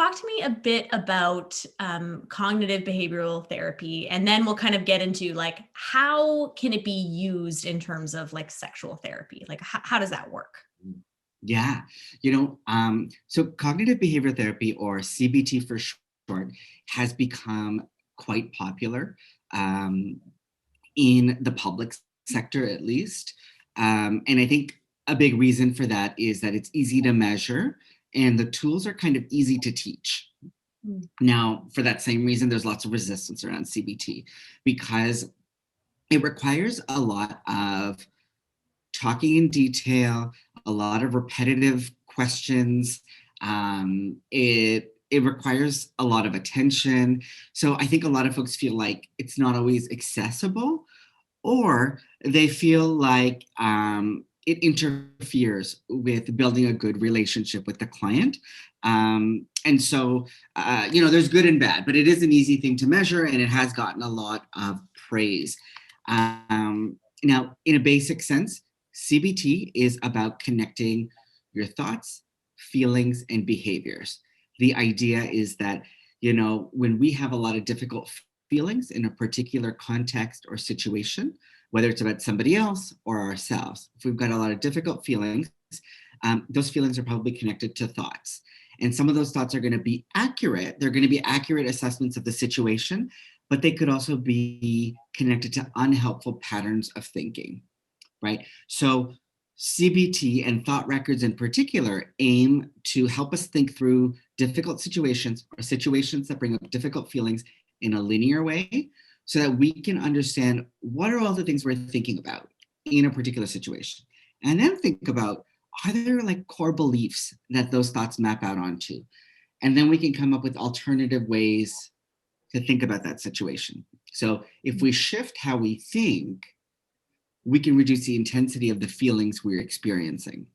talk to me a bit about cognitive behavioral therapy, and then we'll kind of get into like, how can it be used in terms of like sexual therapy? Like, how does that work? Yeah, so cognitive behavioral therapy, or CBT for short, has become quite popular in the public sector, at least. And I think a big reason for that is that it's easy to measure and the tools are kind of easy to teach. Now, for that same reason, there's lots of resistance around CBT because it requires a lot of talking in detail, a lot of repetitive questions. It requires a lot of attention. So I think a lot of folks feel like it's not always accessible, or they feel like it interferes with building a good relationship with the client. And so, there's good and bad, but it is an easy thing to measure and it has gotten a lot of praise. Now, in a basic sense, CBT is about connecting your thoughts, feelings, and behaviors. The idea is that, when we have a lot of difficult feelings in a particular context or situation, whether it's about somebody else or ourselves, if we've got a lot of difficult feelings, those feelings are probably connected to thoughts. And some of those thoughts are going to be accurate. They're going to be accurate assessments of the situation, but they could also be connected to unhelpful patterns of thinking, right? So CBT and thought records in particular aim to help us think through difficult situations or situations that bring up difficult feelings in a linear way so that we can understand what are all the things we're thinking about in a particular situation. And then think about, are there like core beliefs that those thoughts map out onto? And then we can come up with alternative ways to think about that situation. So if we shift how we think, we can reduce the intensity of the feelings we're experiencing.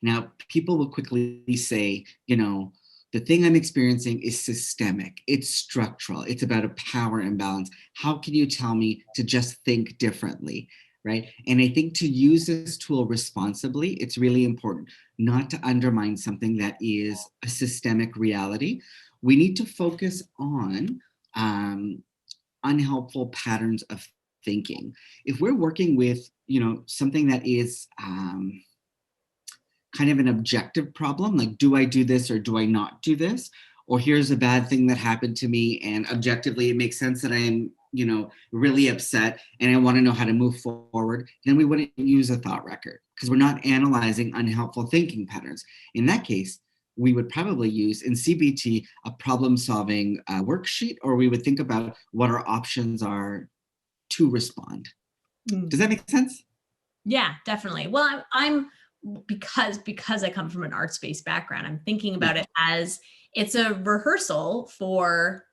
Now, people will quickly say, the thing I'm experiencing is systemic, it's structural, it's about a power imbalance. How can you tell me to just think differently, right? And I think to use this tool responsibly, it's really important not to undermine something that is a systemic reality. We need to focus on unhelpful patterns of thinking. If we're working with, something that is kind of an objective problem, like, do I do this or do I not do this? Or here's a bad thing that happened to me, and objectively it makes sense that I am, really upset and I want to know how to move forward, then we wouldn't use a thought record because we're not analyzing unhelpful thinking patterns. In that case, we would probably use in CBT a problem-solving worksheet, or we would think about what our options are to respond. Does that make sense? Yeah, definitely. Well, I'm because I come from an arts-based background, I'm thinking about it as it's a rehearsal for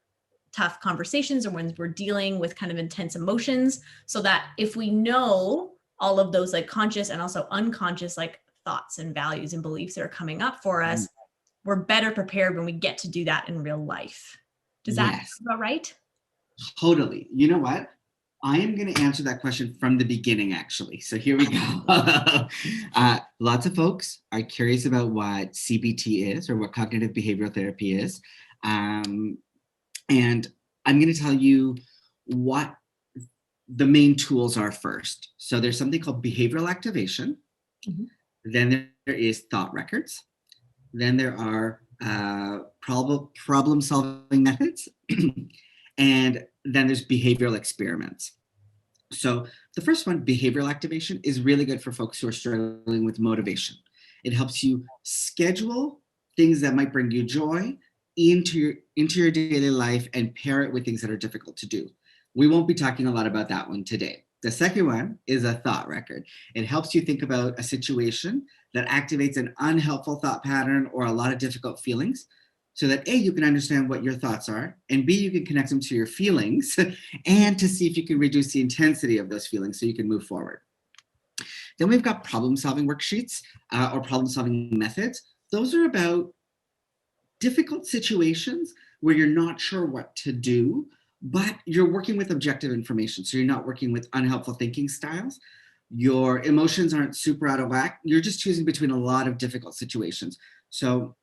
tough conversations or when we're dealing with kind of intense emotions, so that if we know all of those like conscious and also unconscious like thoughts and values and beliefs that are coming up for us, we're better prepared when we get to do that in real life. Does that sound about right? Totally. You know what? I am going to answer that question from the beginning, actually. So here we go. Lots of folks are curious about what CBT is, or what cognitive behavioral therapy is. And I'm going to tell you what the main tools are first. So there's something called behavioral activation. Then there is thought records. Then there are problem solving methods. And then there's behavioral experiments. So the first one, behavioral activation, is really good for folks who are struggling with motivation. It helps you schedule things that might bring you joy into your daily life and pair it with things that are difficult to do. We won't be talking a lot about that one today. The second one is a thought record. It helps you think about a situation that activates an unhelpful thought pattern or a lot of difficult feelings, so that A, you can understand what your thoughts are, and B, you can connect them to your feelings and to see if you can reduce the intensity of those feelings so you can move forward. Then we've got problem-solving worksheets or problem-solving methods. Those are about difficult situations where you're not sure what to do, but you're working with objective information. So you're not working with unhelpful thinking styles. Your emotions aren't super out of whack. You're just choosing between a lot of difficult situations. So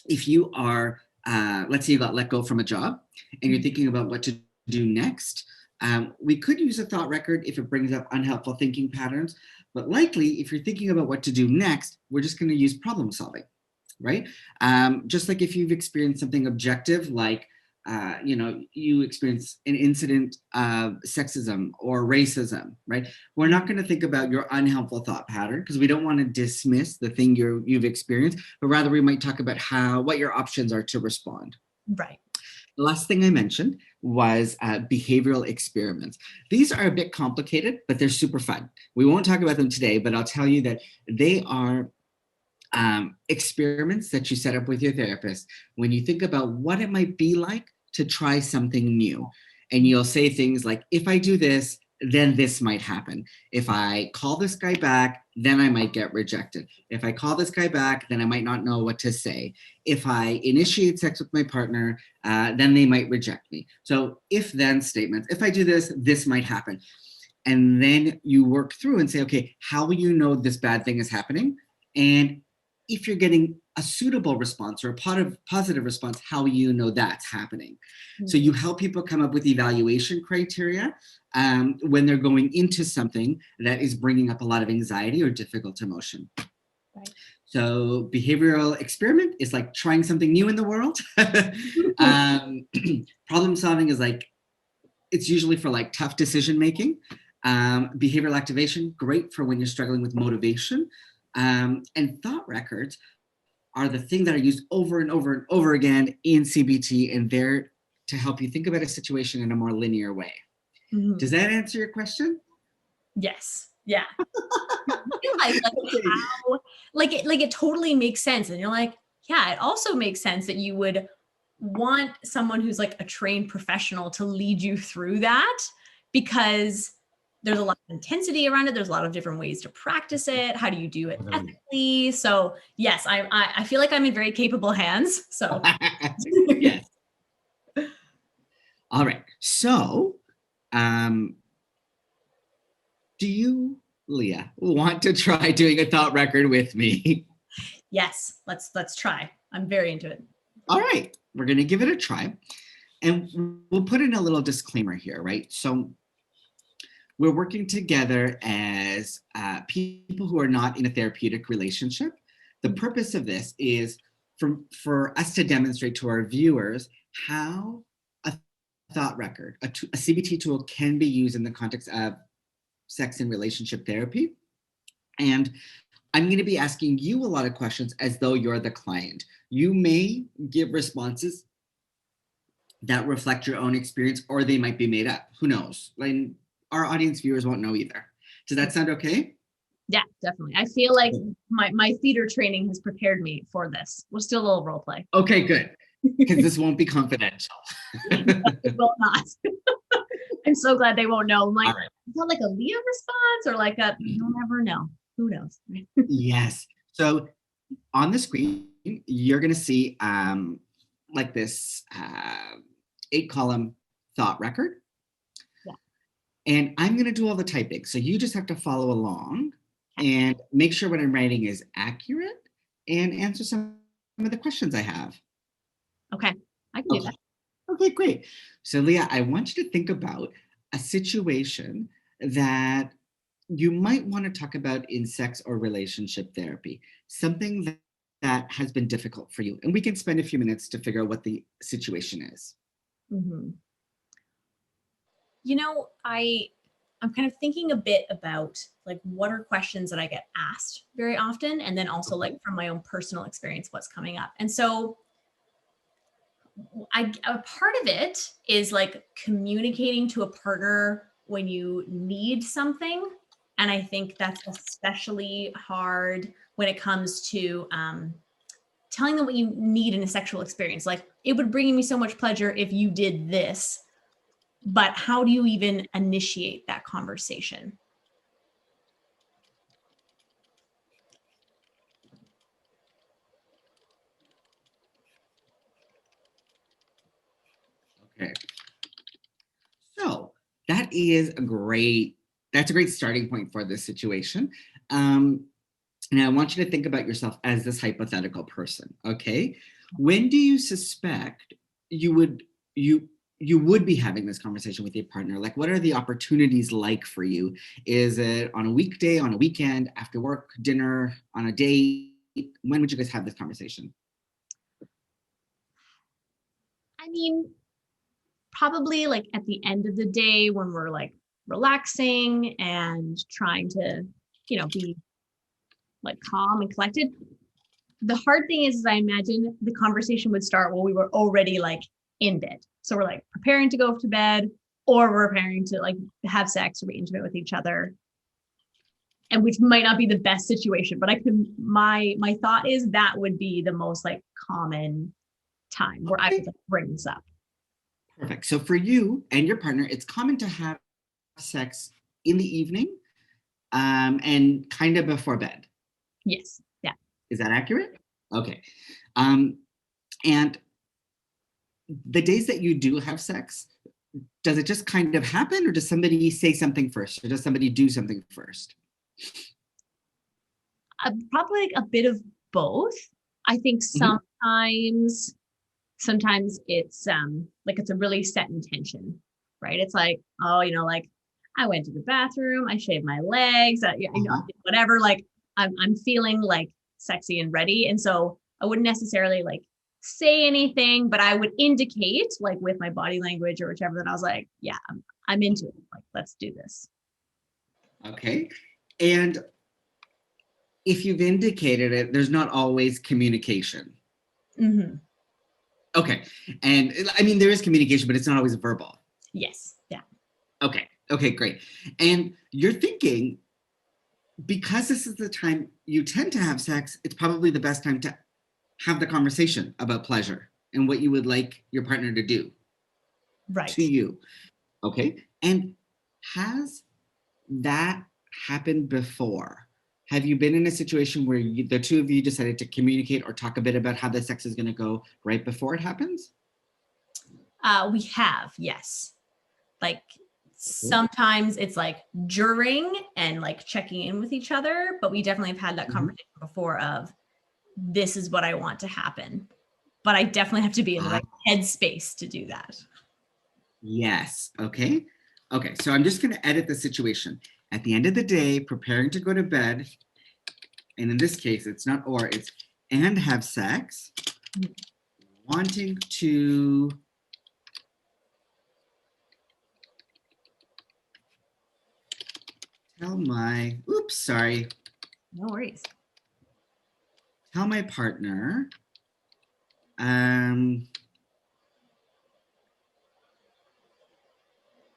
if you are, let's say you got let go from a job and you're thinking about what to do next, we could use a thought record if it brings up unhelpful thinking patterns, but likely if you're thinking about what to do next, we're just going to use problem solving, right? Just like if you've experienced something objective, like you experience an incident of sexism or racism, right? We're not going to think about your unhelpful thought pattern because we don't want to dismiss the thing you've experienced, but rather we might talk about what your options are to respond. Right. The last thing I mentioned was behavioral experiments. These are a bit complicated, but they're super fun. We won't talk about them today, but I'll tell you that they are experiments that you set up with your therapist when you think about what it might be like to try something new. And you'll say things like, if I do this, then this might happen. If I call this guy back, then I might get rejected. If I call this guy back, then I might not know what to say. If I initiate sex with my partner, then they might reject me. So if then statements, if I do this, this might happen. And then you work through and say, okay, how will you know this bad thing is happening? And if you're getting a suitable response or a positive response, how you know that's happening. So you help people come up with evaluation criteria when they're going into something that is bringing up a lot of anxiety or difficult emotion. Right. So behavioral experiment is like trying something new in the world. Problem solving is like, it's usually for like tough decision making. Behavioral activation, great for when you're struggling with motivation. And thought records are the thing that are used over and over and over again in CBT, and they're to help you think about a situation in a more linear way. Mm-hmm. Does that answer your question? Yes. Yeah. It totally makes sense. And you're like, yeah, it also makes sense that you would want someone who's like a trained professional to lead you through that, because there's a lot of intensity around it. There's a lot of different ways to practice it. How do you do it ethically? So yes, I feel like I'm in very capable hands. So yes. All right. So, do you, Leah, want to try doing a thought record with me? Yes, let's try. I'm very into it. All right, we're going to give it a try. And we'll put in a little disclaimer here, right? So we're working together as people who are not in a therapeutic relationship. The purpose of this is for us to demonstrate to our viewers how a thought record, a CBT tool, can be used in the context of sex and relationship therapy. And I'm going to be asking you a lot of questions as though you're the client. You may give responses that reflect your own experience, or they might be made up. Who knows? Like, our audience viewers won't know either. Does that sound okay? Yeah, definitely. I feel like my theater training has prepared me for this. We'll still a little role play. Okay, good. Because this won't be confidential. It will not. I'm so glad they won't know. I'm like, right. Is that like a Leah response or like a, you'll never know. Who knows? Yes. So on the screen, you're going to see like this 8-column thought record. Yeah. And I'm going to do all the typing. So you just have to follow along and make sure what I'm writing is accurate and answer some of the questions I have. Okay. I can do that. Okay, great. So Leah, I want you to think about a situation that you might want to talk about in sex or relationship therapy, something that has been difficult for you. And we can spend a few minutes to figure out what the situation is. Mm-hmm. You know, I'm kind of thinking a bit about like what are questions that I get asked very often, and then also like from my own personal experience, what's coming up. And so a part of it is like communicating to a partner when you need something. And I think that's especially hard when it comes to telling them what you need in a sexual experience. Like, it would bring me so much pleasure if you did this, but how do you even initiate that conversation? Okay. So that's a great starting point for this situation. And I want you to think about yourself as this hypothetical person, okay? When do you suspect you would you would be having this conversation with your partner? Like, what are the opportunities like for you? Is it on a weekday, on a weekend, after work, dinner, on a date? When would you guys have this conversation? I mean, probably like at the end of the day when we're like relaxing and trying to, be like calm and collected. The hard thing is I imagine the conversation would start while we were already like in bed. So we're like preparing to go to bed, or we're preparing to like have sex or be intimate with each other. And which might not be the best situation, but my thought is that would be the most like common time where I would like bring this up. Perfect. So for you and your partner, it's common to have sex in the evening, and kind of before bed. Yes. Yeah. Is that accurate? Okay. And the days that you do have sex, does it just kind of happen, or does somebody say something first, or does somebody do something first? Probably like a bit of both. I think Mhm. sometimes it's like it's a really set intention, right? It's like, oh, like I went to the bathroom, I shaved my legs, Uh-huh. whatever. Like I'm feeling like sexy and ready, and so I wouldn't necessarily like say anything, but I would indicate like with my body language or whichever that I was like, yeah, I'm into it. Like let's do this. Okay. And if you've indicated it, there's not always communication. Mm-hmm. Okay. And I mean, there is communication, but it's not always verbal. Yes. Yeah. Okay. Okay, great. And you're thinking, because this is the time you tend to have sex, it's probably the best time to have the conversation about pleasure and what you would like your partner to do to Right. you. Okay. And has that happened before? Have you been in a situation where the two of you decided to communicate or talk a bit about how the sex is going to go right before it happens? We have, yes. Like Okay. sometimes it's like during and like checking in with each other, but we definitely have had that Mhm. conversation before of this is what I want to happen. But I definitely have to be in the Ah, right headspace to do that. yes. Okay. Okay. So I'm just going to edit the situation. At the end of the day, preparing to go to bed, and in this case, it's not or, it's and have sex, wanting to tell my, oops, sorry, No worries. tell my partner, um,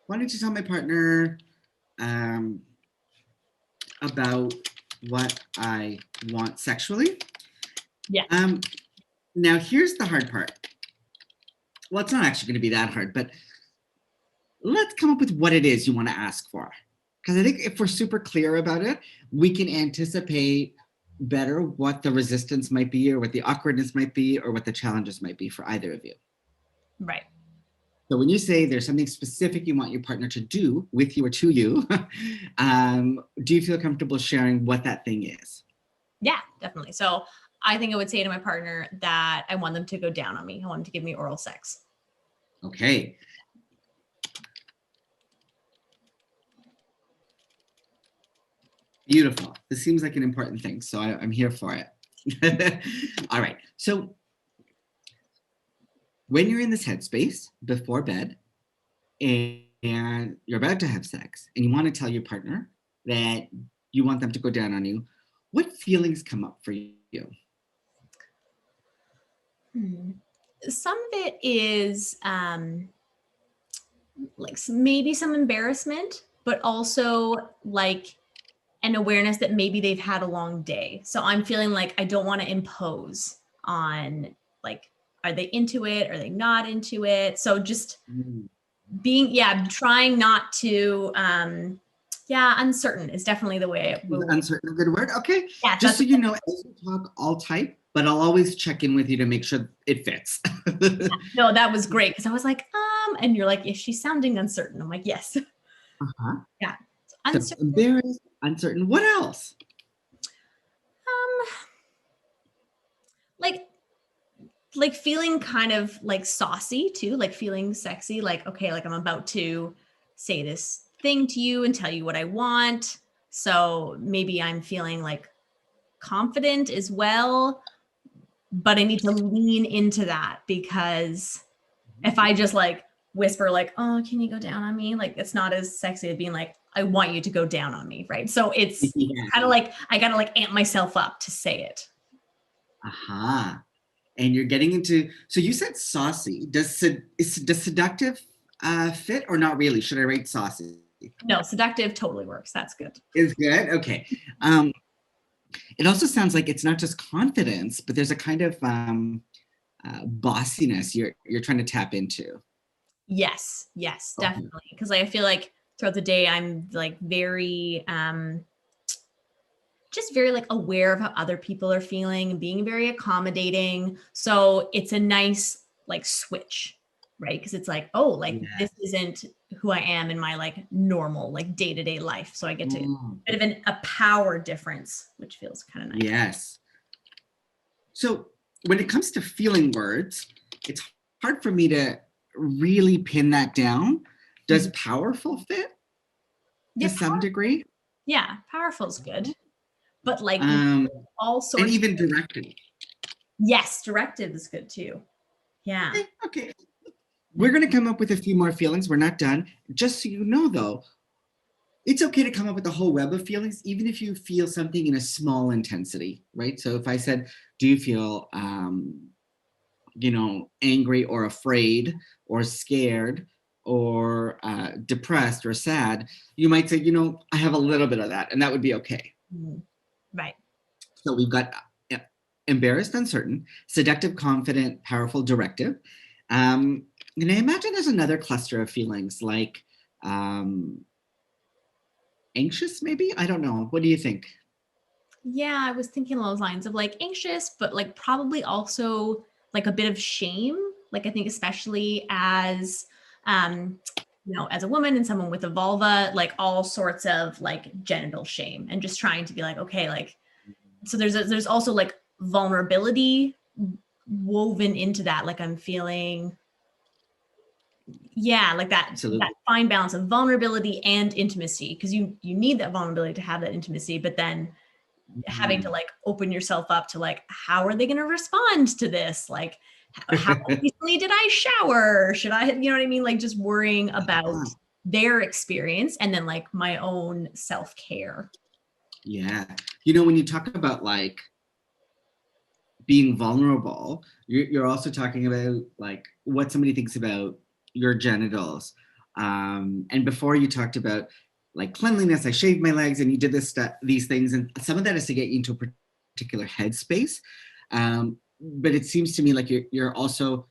wanting to tell my partner um, about what I want sexually. Yeah. Um, Now, here's the hard part. Well, it's not actually going to be that hard, but let's come up with what it is you want to ask for. Because I think if we're super clear about it, we can anticipate better what the resistance might be, or what the awkwardness might be, or what the challenges might be for either of you. Right. So when you say there's something specific you want your partner to do with you or to you, do you feel comfortable sharing what that thing is? Yeah, definitely. So I think I would say to my partner that I want them to go down on me. I want them to give me oral sex. Okay. Beautiful. This seems like an important thing, so I'm here for it. All right. So when you're in this headspace before bed, and you're about to have sex and you want to tell your partner that you want them to go down on you, what feelings come up for you? Hmm. Some of it is like maybe some embarrassment, but also like an awareness that maybe they've had a long day. So I'm feeling like I don't want to impose on like, are they into it? Are they not into it? So just Mm, trying not to, uncertain is definitely the way it is will. uncertain a good word? Okay. Yes, Just so you know, as we talk, I'll type, but I'll always check in with you to make sure it fits. no, that was great. Cause I was like, and you're like, is she sounding uncertain? I'm like, yes. Uh-huh. Yeah. So Uncertain. embarrassed, uncertain. What else? Um, like like feeling kind of like saucy too, like feeling sexy, like, okay, like I'm about to say this thing to you and tell you what I want. So maybe I'm feeling like confident as well, but I need to lean into that, because if I just like whisper like, oh, can you go down on me? Like, it's not as sexy as being like, I want you to go down on me, right? So it's Yeah. kind of like, I gotta like amp myself up to say it. Aha. And you're getting into, so you said saucy. Does seductive fit or not really? Should I rate saucy? No, seductive totally works. That's good. Is good? Okay. It also sounds like it's not just confidence, but there's a kind of bossiness you're trying to tap into. Yes, Okay. definitely. Because I feel like throughout the day, I'm like very, just very like aware of how other people are feeling and being very accommodating. So it's a nice like switch, right? Because it's like, oh, like Yeah. this isn't who I am in my like normal, like day-to-day life. So I get to Mm, bit of a power difference, which feels kind of nice. yes. So when it comes to feeling words, it's hard for me to really pin that down. Does Mhm. powerful fit to Yeah, some degree? yeah, powerful is good. But like Um, all and sorts. even directed. Yes, directive is good too. Yeah. Okay. We're going to come up with a few more feelings. We're not done. Just so you know, though, it's okay to come up with a whole web of feelings, even if you feel something in a small intensity, right? So if I said, do you feel, angry or afraid or scared or depressed or sad, you might say, I have a little bit of that, and that would be okay. Mhm. Right. So we've got embarrassed, uncertain, seductive, confident, powerful, directive. And I imagine there's another cluster of feelings like anxious, maybe? I don't know. What do you think? Yeah, I was thinking along those lines of like anxious, but like probably also like a bit of shame. Like I think especially as as a woman and someone with a vulva, like all sorts of like genital shame, and just trying to be like, okay, like so there's also like vulnerability woven into that. Like I'm feeling, yeah, like that Absolutely. fine balance of vulnerability and intimacy, because you need that vulnerability to have that intimacy, but then having to Mm. like open yourself up to like, how are they going to respond to this? Like, how recently did I shower? Should I, you know what I mean? Like just worrying about their experience and then like my own self-care. Yeah. When you talk about like being vulnerable, you're also talking about like what somebody thinks about your genitals. And before you talked about like cleanliness, I shaved my legs, and you did these things, and some of that is to get you into a particular headspace. But it seems to me like you're also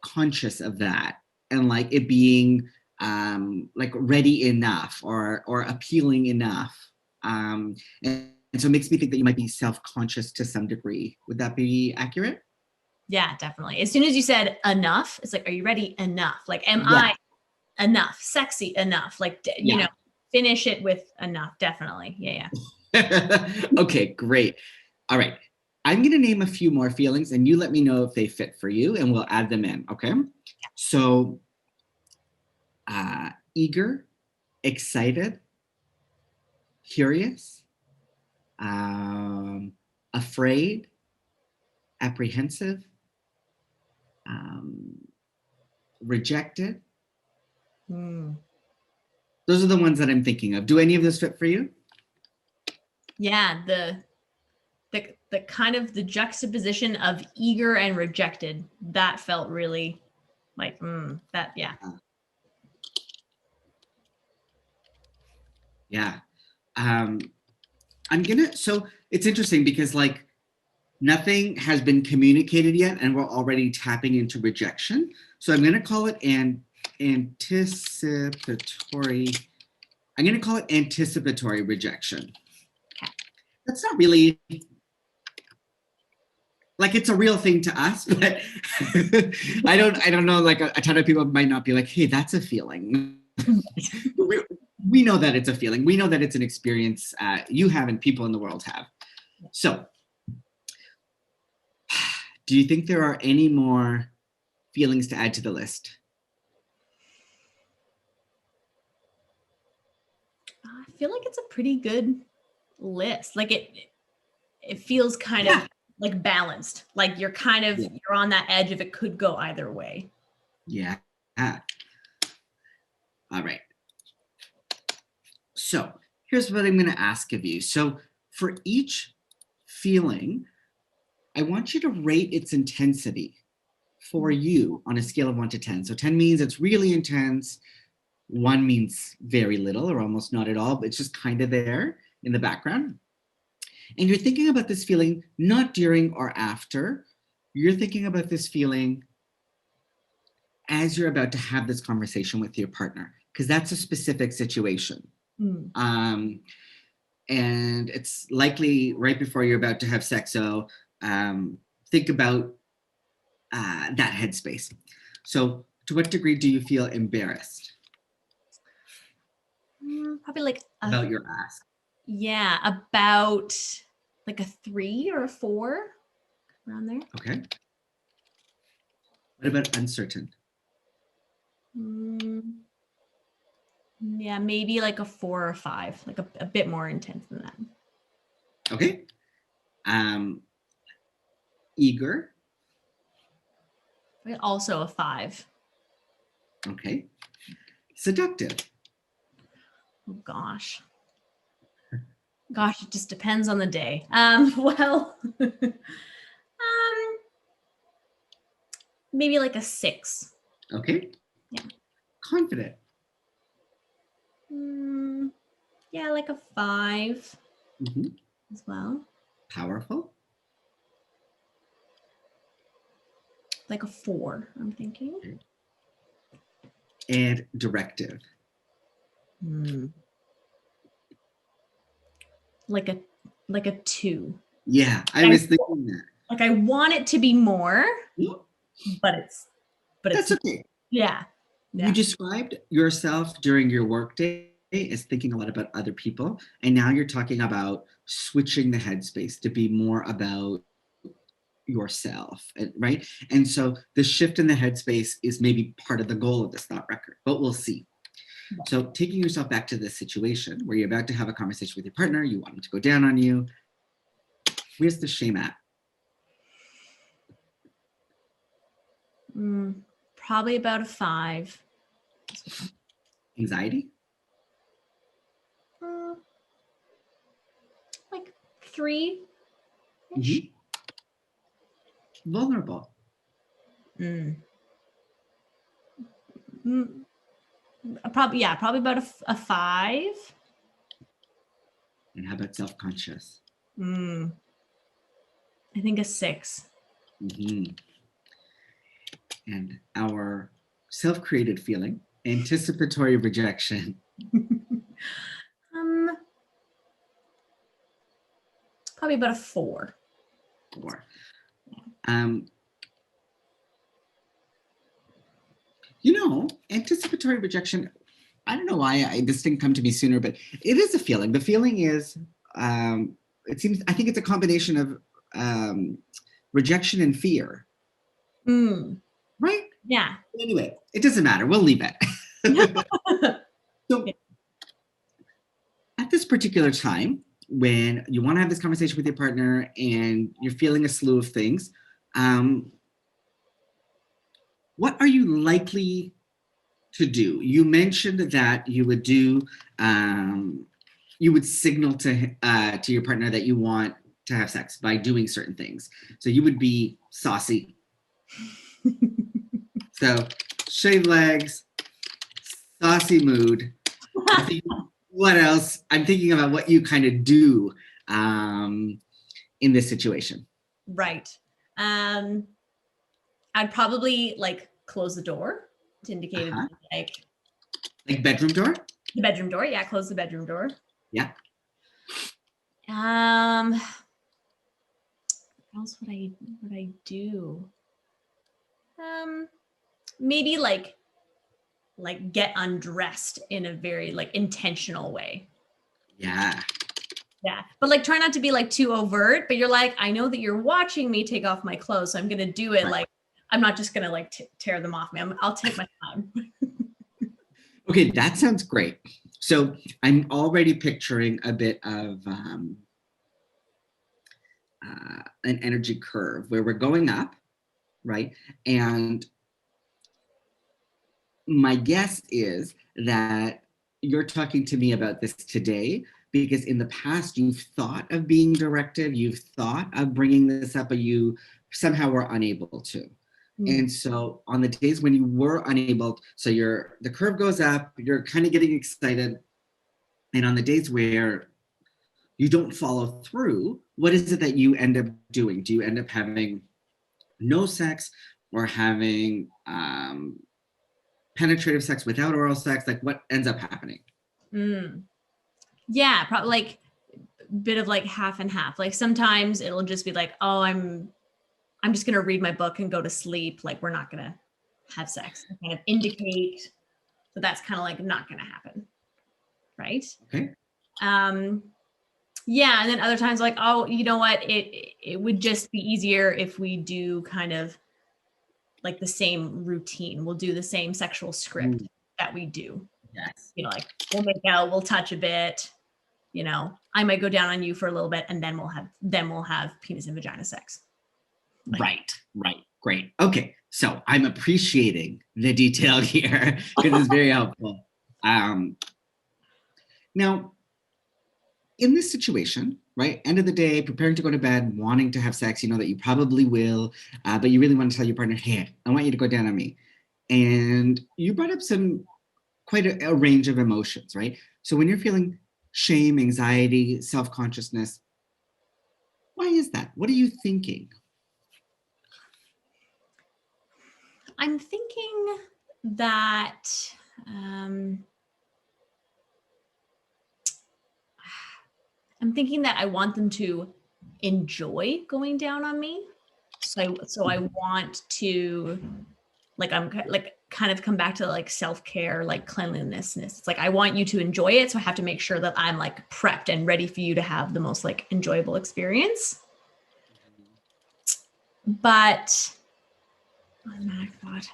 conscious of that, and like it being like ready enough or appealing enough. And so it makes me think that you might be self-conscious to some degree. Would that be accurate? Yeah, definitely. As soon as you said enough, it's like, are you ready enough? Like, am Yeah, I enough? Sexy enough? Like, yeah. finish it with enough. Definitely. Yeah. Okay, great. All right. I'm going to name a few more feelings, and you let me know if they fit for you, and we'll add them in. Okay. So, eager, excited, curious, um, afraid, apprehensive, um, rejected. Hmm. Those are the ones that I'm thinking of. Do any of those fit for you? Yeah. The kind of the juxtaposition of eager and rejected, that felt really like that. Yeah. Yeah. Um, so it's interesting because like nothing has been communicated yet, and we're already tapping into rejection. So I'm gonna call it an anticipatory. I'm gonna call it anticipatory rejection. That's not really like it's a real thing to us, but I don't know. Like a ton of people might not be like, hey, that's a feeling. we know that it's a feeling. We know that it's an experience you have and people in the world have. So Do you think there are any more feelings to add to the list? I feel like it's a pretty good list. Like it feels kind of like balanced. Like you're kind of, you're on that edge of it could go either way. Yeah. All right. So here's what I'm going to ask of you. So for each feeling, I want you to rate its intensity for you on a scale of 1 to 10. So 10 means it's really intense. 1 means very little or almost not at all, but it's just kind of there in the background. And you're thinking about this feeling not during or after. You're thinking about this feeling as you're about to have this conversation with your partner, because that's a specific situation. And it's likely right before you're about to have sex. So think about that headspace. So to what degree do you feel embarrassed? Probably like about your ask. Yeah, about like a 3 or a 4 around there. Okay. What about uncertain? Yeah, maybe like a 4 or 5, like a bit more intense than that. Okay. Eager. Also a 5. Okay. Seductive. Oh gosh. Gosh, it just depends on the day. Well, maybe like a 6. Okay. Yeah. Confident. Yeah, like a 5 as well. Powerful. Like a 4, I'm thinking. Okay. And directive. Like a 2. Yeah, I was thinking that. Like I want it to be more, but that's okay. Yeah. You described yourself during your workday as thinking a lot about other people, and now you're talking about switching the headspace to be more about yourself, right? And so the shift in the headspace is maybe part of the goal of this thought record, but we'll see. So taking yourself back to this situation where you're about to have a conversation with your partner, you want them to go down on you. Where's the shame at? Probably about a 5. Anxiety? Like 3. Vulnerable. Probably about a 5. And how about self-conscious? I think a 6. And our self-created feeling, anticipatory rejection. Probably about a 4. 4. You know, anticipatory rejection, I don't know why this didn't come to me sooner, but it is a feeling. The feeling is, I think it's a combination of rejection and fear. Right? Yeah. Anyway, it doesn't matter. We'll leave it. So at this particular time, when you want to have this conversation with your partner and you're feeling a slew of things, what are you likely to do? You mentioned that you would do, you would signal to your partner that you want to have sex by doing certain things. So you would be saucy. So shaved legs, saucy mood. What else? I'm thinking about what you kind of do in this situation. Right. I'd probably like close the door to indicate like bedroom door? The bedroom door. Yeah, close the bedroom door. Yeah. What else would I do? Maybe like get undressed in a very like intentional way. Yeah. Yeah. But like try not to be like too overt, but you're like, I know that you're watching me take off my clothes. So I'm going to do it. Right. Like, I'm not just going to like tear them off me. I'll take my time. Okay, that sounds great. So I'm already picturing a bit of an energy curve where we're going up, right? And my guess is that you're talking to me about this today because in the past you've thought of being directive, you've thought of bringing this up, but you somehow were unable to. And so on the days when you were unable, so the curve goes up, you're kind of getting excited. And on the days where you don't follow through, what is it that you end up doing? Do you end up having no sex or having penetrative sex without oral sex? Like what ends up happening? Yeah, probably like a bit of like half and half. Like sometimes it'll just be like, oh, I'm just gonna read my book and go to sleep. Like we're not gonna have sex. I kind of indicate that that's kind of like not gonna happen. Right. Okay. Yeah. And then other times like, oh, you know what? It would just be easier if we do kind of like the same routine. We'll do the same sexual script that we do. Yes. You know, like we'll make out, we'll touch a bit, you know, I might go down on you for a little bit and then we'll have penis and vagina sex. Right. Great. Okay. So I'm appreciating the detail here because it's very helpful. Now, in this situation, right, end of the day, preparing to go to bed, wanting to have sex, you know that you probably will, but you really want to tell your partner, hey, I want you to go down on me. And you brought up quite a range of emotions, right? So when you're feeling shame, anxiety, self-consciousness, why is that? What are you thinking? I'm thinking that I want them to enjoy going down on me. So I want to like I'm like kind of come back to like self-care, like cleanliness. It's like I want you to enjoy it, so I have to make sure that I'm like prepped and ready for you to have the most like enjoyable experience. But automatic thought.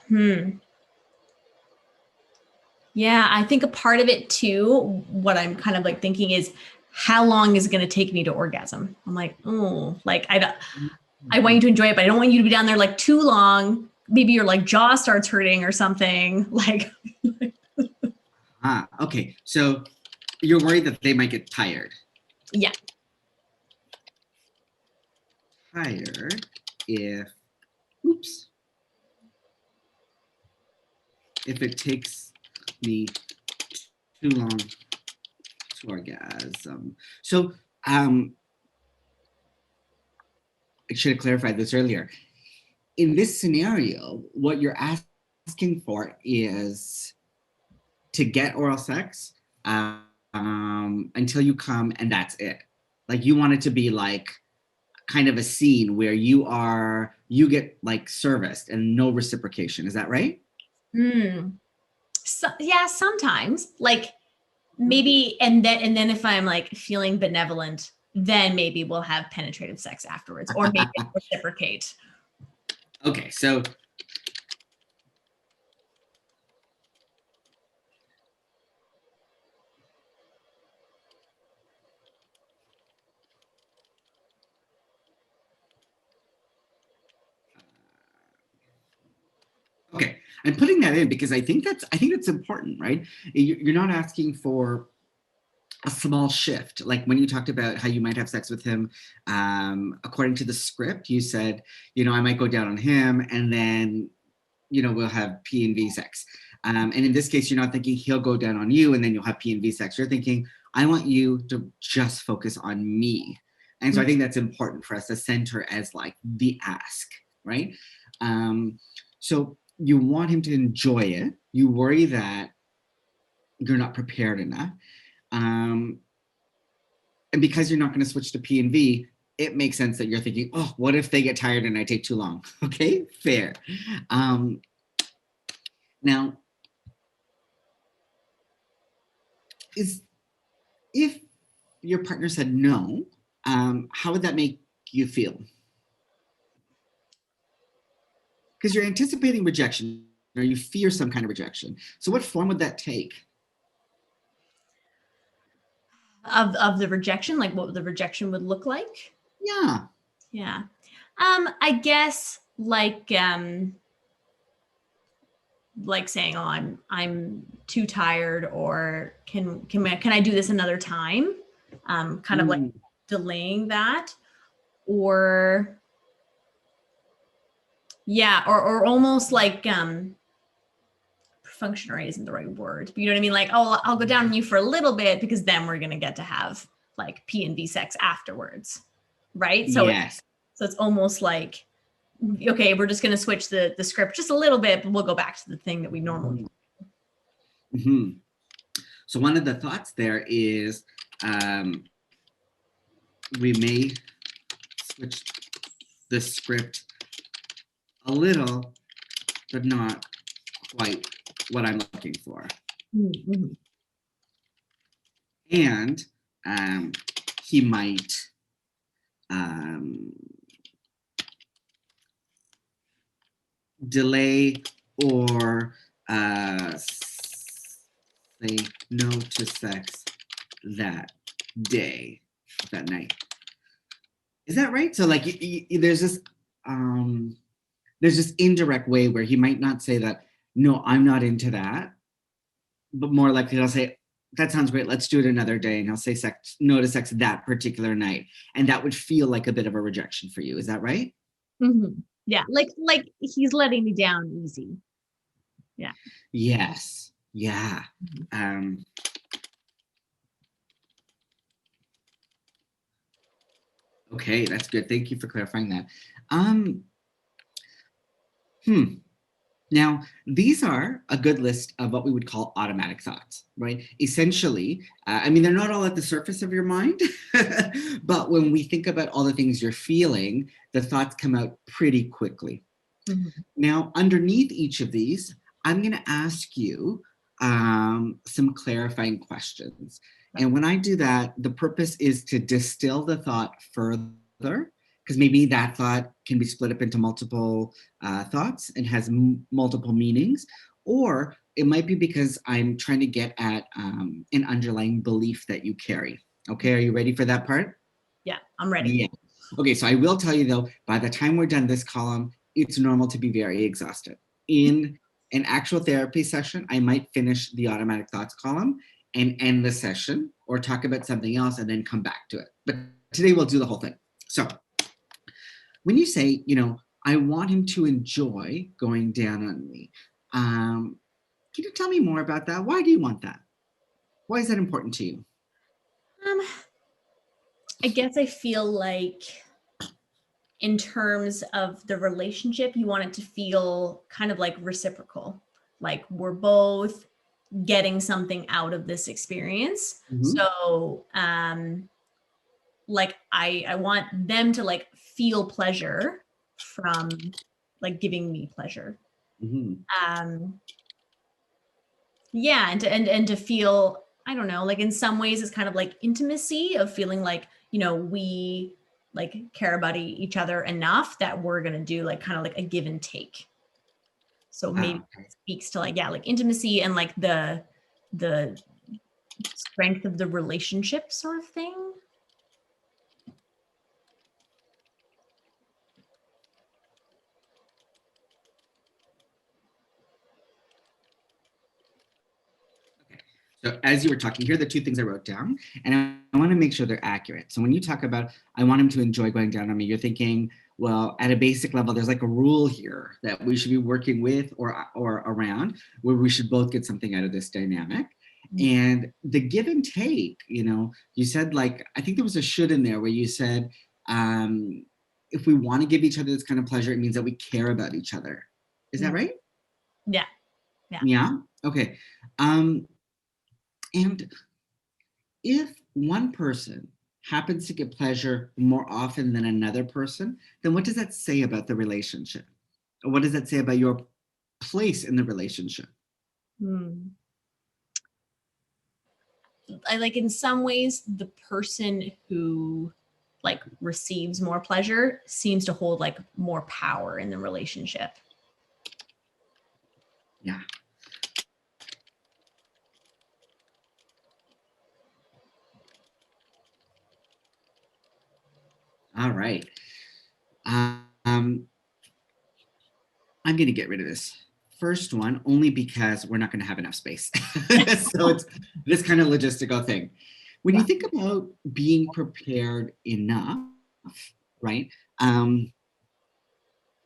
Yeah, I think a part of it too, what I'm kind of like thinking is how long is it going to take me to orgasm? I'm like, oh, like I want you to enjoy it, but I don't want you to be down there like too long. Maybe your like jaw starts hurting or something. Like Okay. So you're worried that they might get tired. Yeah. Tired if it takes me too long to orgasm. So I should have clarified this earlier. In this scenario, what you're asking for is to get oral sex until you come, and that's it. Like you want it to be like kind of a scene where you get like serviced and no reciprocation. Is that right? So, yeah, sometimes like maybe, and then if I'm like feeling benevolent, then maybe we'll have penetrative sex afterwards, or maybe reciprocate. Okay, so okay, I'm putting that in because I think that's important, right? You're not asking for a small shift. Like when you talked about how you might have sex with him, according to the script, you said, I might go down on him and then, we'll have P and V sex. And in this case, you're not thinking he'll go down on you and then you'll have P and V sex. You're thinking, I want you to just focus on me. And so I think that's important for us to center as like the ask, right? So you want him to enjoy it. You worry that you're not prepared enough. And because you're not going to switch to P and V, it makes sense that you're thinking, oh, what if they get tired and I take too long? Okay, fair. Now, if your partner said no, how would that make you feel? Because you're anticipating rejection or you fear some kind of rejection. So what form would that take? Of the rejection, like what the rejection would look like? Yeah. Yeah. I guess like saying, oh, I'm too tired, or can I do this another time? Kind of like delaying that, or yeah, or almost like functionary isn't the right word, but you know what I mean? Like, oh, I'll go down on you for a little bit because then we're gonna get to have like P and V sex afterwards, right? So Yes. it's almost like, okay, we're just gonna switch the script just a little bit, but we'll go back to the thing that we normally do. Mm-hmm. So one of the thoughts there is we may switch the script a little, but not quite what I'm looking for. Mm-hmm. And he might delay or say no to sex that day, that night. Is that right? So like there's this indirect way where he might not say that, no, I'm not into that, but more likely he'll say, that sounds great, let's do it another day. And he'll say no to sex that particular night. And that would feel like a bit of a rejection for you. Is that right? Mm-hmm. Yeah, like he's letting me down easy. Yeah. Yes. Yeah. Okay, that's good. Thank you for clarifying that. Now, these are a good list of what we would call automatic thoughts, right? Essentially, I mean, they're not all at the surface of your mind, but when we think about all the things you're feeling, the thoughts come out pretty quickly. Mm-hmm. Now, underneath each of these, I'm going to ask you some clarifying questions. And when I do that, the purpose is to distill the thought further, because maybe that thought can be split up into multiple thoughts and has multiple meanings, or it might be because I'm trying to get at an underlying belief that you carry. Okay, are you ready for that part? Yeah, I'm ready. Yeah. Okay, so I will tell you though, by the time we're done this column, it's normal to be very exhausted. In an actual therapy session, I might finish the automatic thoughts column and end the session or talk about something else and then come back to it. But today we'll do the whole thing. So when you say, I want him to enjoy going down on me, can you tell me more about that? Why do you want that? Why is that important to you? I guess I feel like in terms of the relationship, you want it to feel kind of like reciprocal, like we're both getting something out of this experience. Mm-hmm. So like I want them to like feel pleasure from like giving me pleasure. Mm-hmm. Yeah, and to feel, I don't know, like in some ways it's kind of like intimacy of feeling like, we like care about each other enough that we're going to do like kind of like a give and take. So maybe it speaks to like, yeah, like intimacy and like the strength of the relationship sort of thing. So as you were talking, here are the two things I wrote down, and I want to make sure they're accurate. So when you talk about, I want him to enjoy going down on me, you're thinking, well, at a basic level, there's like a rule here that we should be working with or around where we should both get something out of this dynamic. Mm-hmm. And the give and take, you said like, I think there was a should in there where you said, if we want to give each other this kind of pleasure, it means that we care about each other. Is that right? Yeah. Yeah. Yeah. Okay. And if one person happens to get pleasure more often than another person, then what does that say about the relationship? Or what does that say about your place in the relationship? I like in some ways the person who like receives more pleasure seems to hold like more power in the relationship. Yeah. All right. I'm going to get rid of this first one only because we're not going to have enough space. So it's this kind of logistical thing. When you think about being prepared enough, right?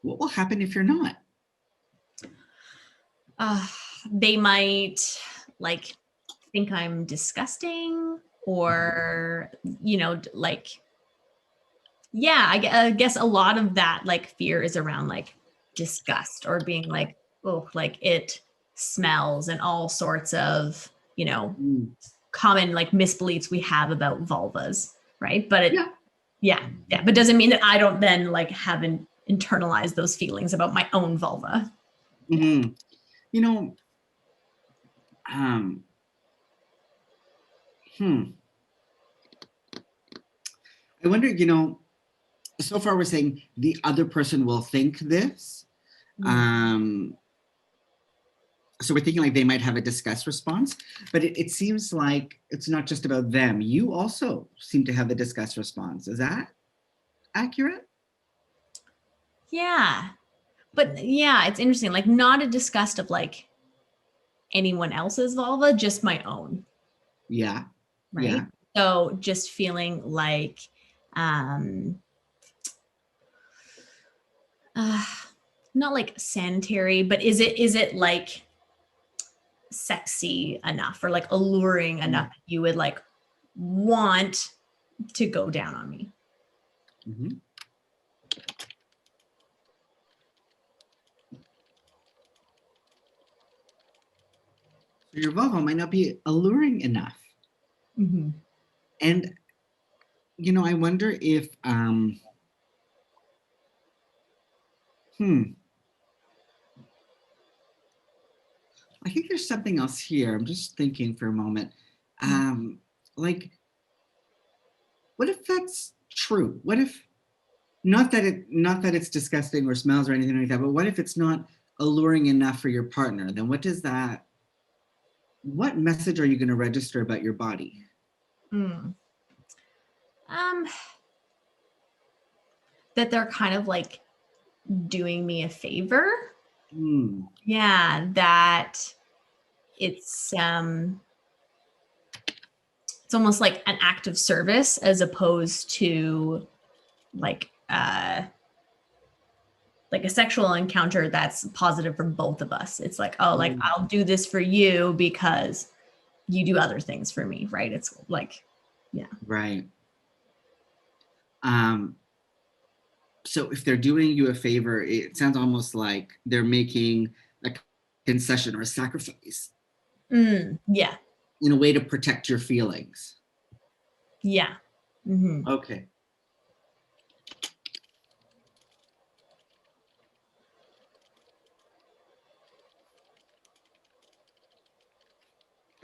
What will happen if you're not? They might like think I'm disgusting or, you know, like, yeah, I guess a lot of that like fear is around like disgust or being like, oh, like it smells and all sorts of, you know, Mm. common like misbeliefs we have about vulvas, right? But it, Yeah. yeah, but doesn't mean that I don't then like haven't internalized those feelings about my own vulva. Mm-hmm. You know, um, I wonder, you know, so far we're saying the other person will think this. So we're thinking like they might have a disgust response, but it seems like it's not just about them. You also seem to have a disgust response. Is that accurate? Yeah. But yeah, it's interesting. Like not a disgust of like anyone else's vulva, just my own. Yeah. Right. Yeah. So just feeling like, um, uh, not like sanitary, but is it like sexy enough or like alluring enough that you would like want to go down on me? Mm-hmm. So your vulva might not be alluring enough. Mm-hmm. And, you know, I wonder if, I think there's something else here. I'm just thinking for a moment. Like, what if that's true? What if not that it's disgusting or smells or anything like that, but what if it's not alluring enough for your partner? Then what message are you going to register about your body? Mm. That they're kind of like doing me a favor. Mm. Yeah, that it's almost like an act of service as opposed to like a sexual encounter that's positive for both of us. It's like, oh, like I'll do this for you because you do other things for me, right? It's like, yeah. Right. So if they're doing you a favor, it sounds almost like they're making a concession or a sacrifice Yeah. in a way to protect your feelings. Yeah. Mm-hmm. Okay.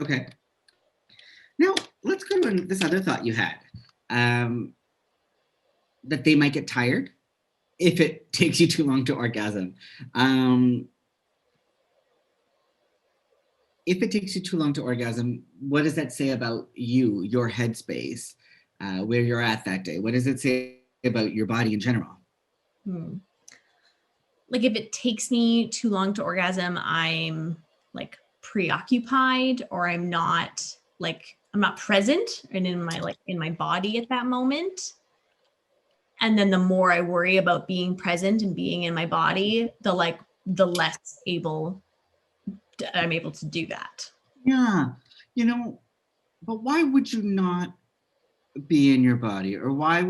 Okay. Now let's go to this other thought you had, that they might get tired if it takes you too long to orgasm. If it takes you too long to orgasm, what does that say about you, your headspace, where you're at that day? What does it say about your body in general? Like if it takes me too long to orgasm, I'm like preoccupied or I'm not present and in my body at that moment. And then the more I worry about being present and being in my body, the less I'm able to do that. Yeah, you know, but why would you not be in your body, or why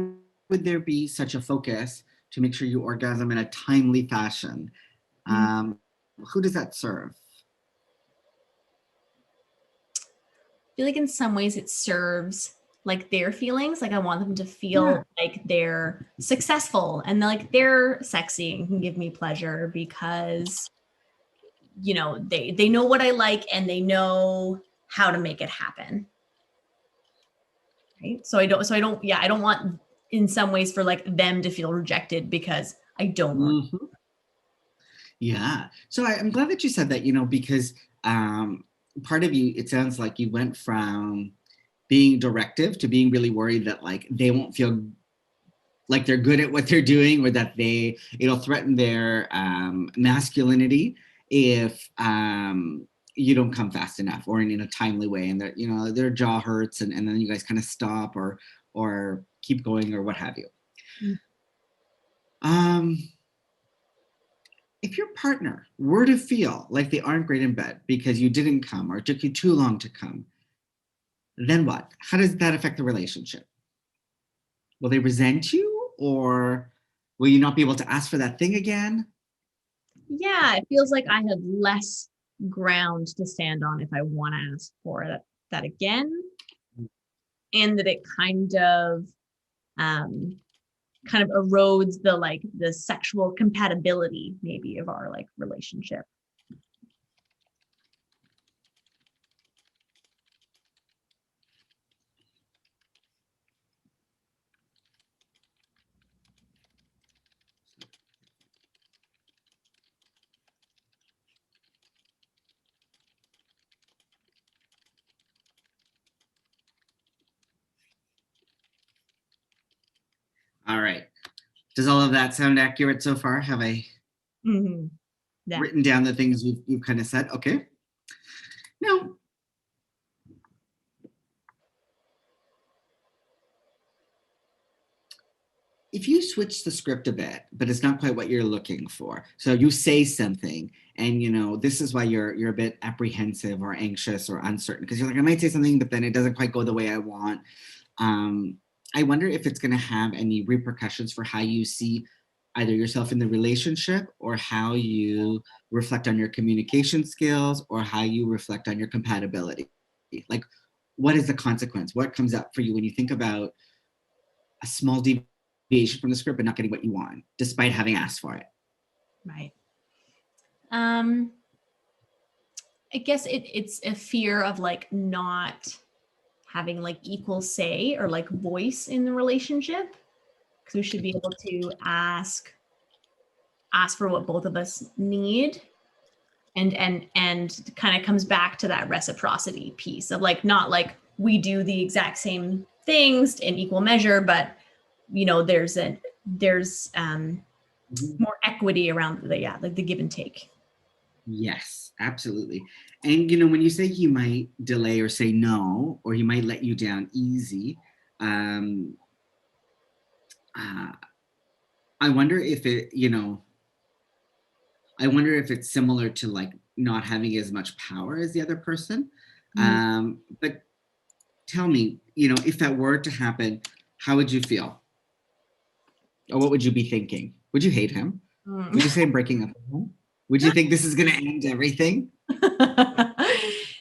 would there be such a focus to make sure you orgasm in a timely fashion? Who does that serve? I feel like in some ways it serves like their feelings. Like I want them to Yeah. feel like they're successful and like they're sexy and can give me pleasure because you know they know what I like and they know how to make it happen. Right. So I don't want in some ways for like them to feel rejected because I don't want. Mhm. Yeah. So I'm glad that you said that, because part of you, it sounds like you went from being directive to being really worried that like they won't feel like they're good at what they're doing, or that it'll threaten their masculinity if you don't come fast enough or in a timely way, and their jaw hurts, and then you guys kind of stop or keep going or what have you. Mm. Um, if your partner were to feel like they aren't great in bed because you didn't come or it took you too long to come, then what? How does that affect the relationship? Will they resent you, or will you not be able to ask for that thing again? Yeah, it feels like I have less ground to stand on if I want to ask for that again, and that it um kind of erodes the sexual compatibility maybe of our like relationship. All right. Does all of that sound accurate so far? Have I Mm-hmm. Yeah. written down the things you've kind of said? Okay. Now, if you switch the script a bit, but it's not quite what you're looking for, so you say something, and this is why you're a bit apprehensive or anxious or uncertain, because you're like, I might say something, but then it doesn't quite go the way I want. Um, I wonder if it's going to have any repercussions for how you see either yourself in the relationship, or how you reflect on your communication skills, or how you reflect on your compatibility. Like, what is the consequence? What comes up for you when you think about a small deviation from the script but not getting what you want, despite having asked for it? Right. um I guess it's a fear of like not having like equal say or like voice in the relationship, because we should be able to ask for what both of us need, and kind of comes back to that reciprocity piece of like not like we do the exact same things in equal measure, but there's more equity around like the give and take. Yes, absolutely. And when you say he might delay or say no, or he might let you down easy, um, uh, I wonder if I wonder if it's similar to like not having as much power as the other person. But tell me, if that were to happen, how would you feel? Or what would you be thinking? Would you hate him? Would you say I'm breaking up with him? Would you think this is going to end everything?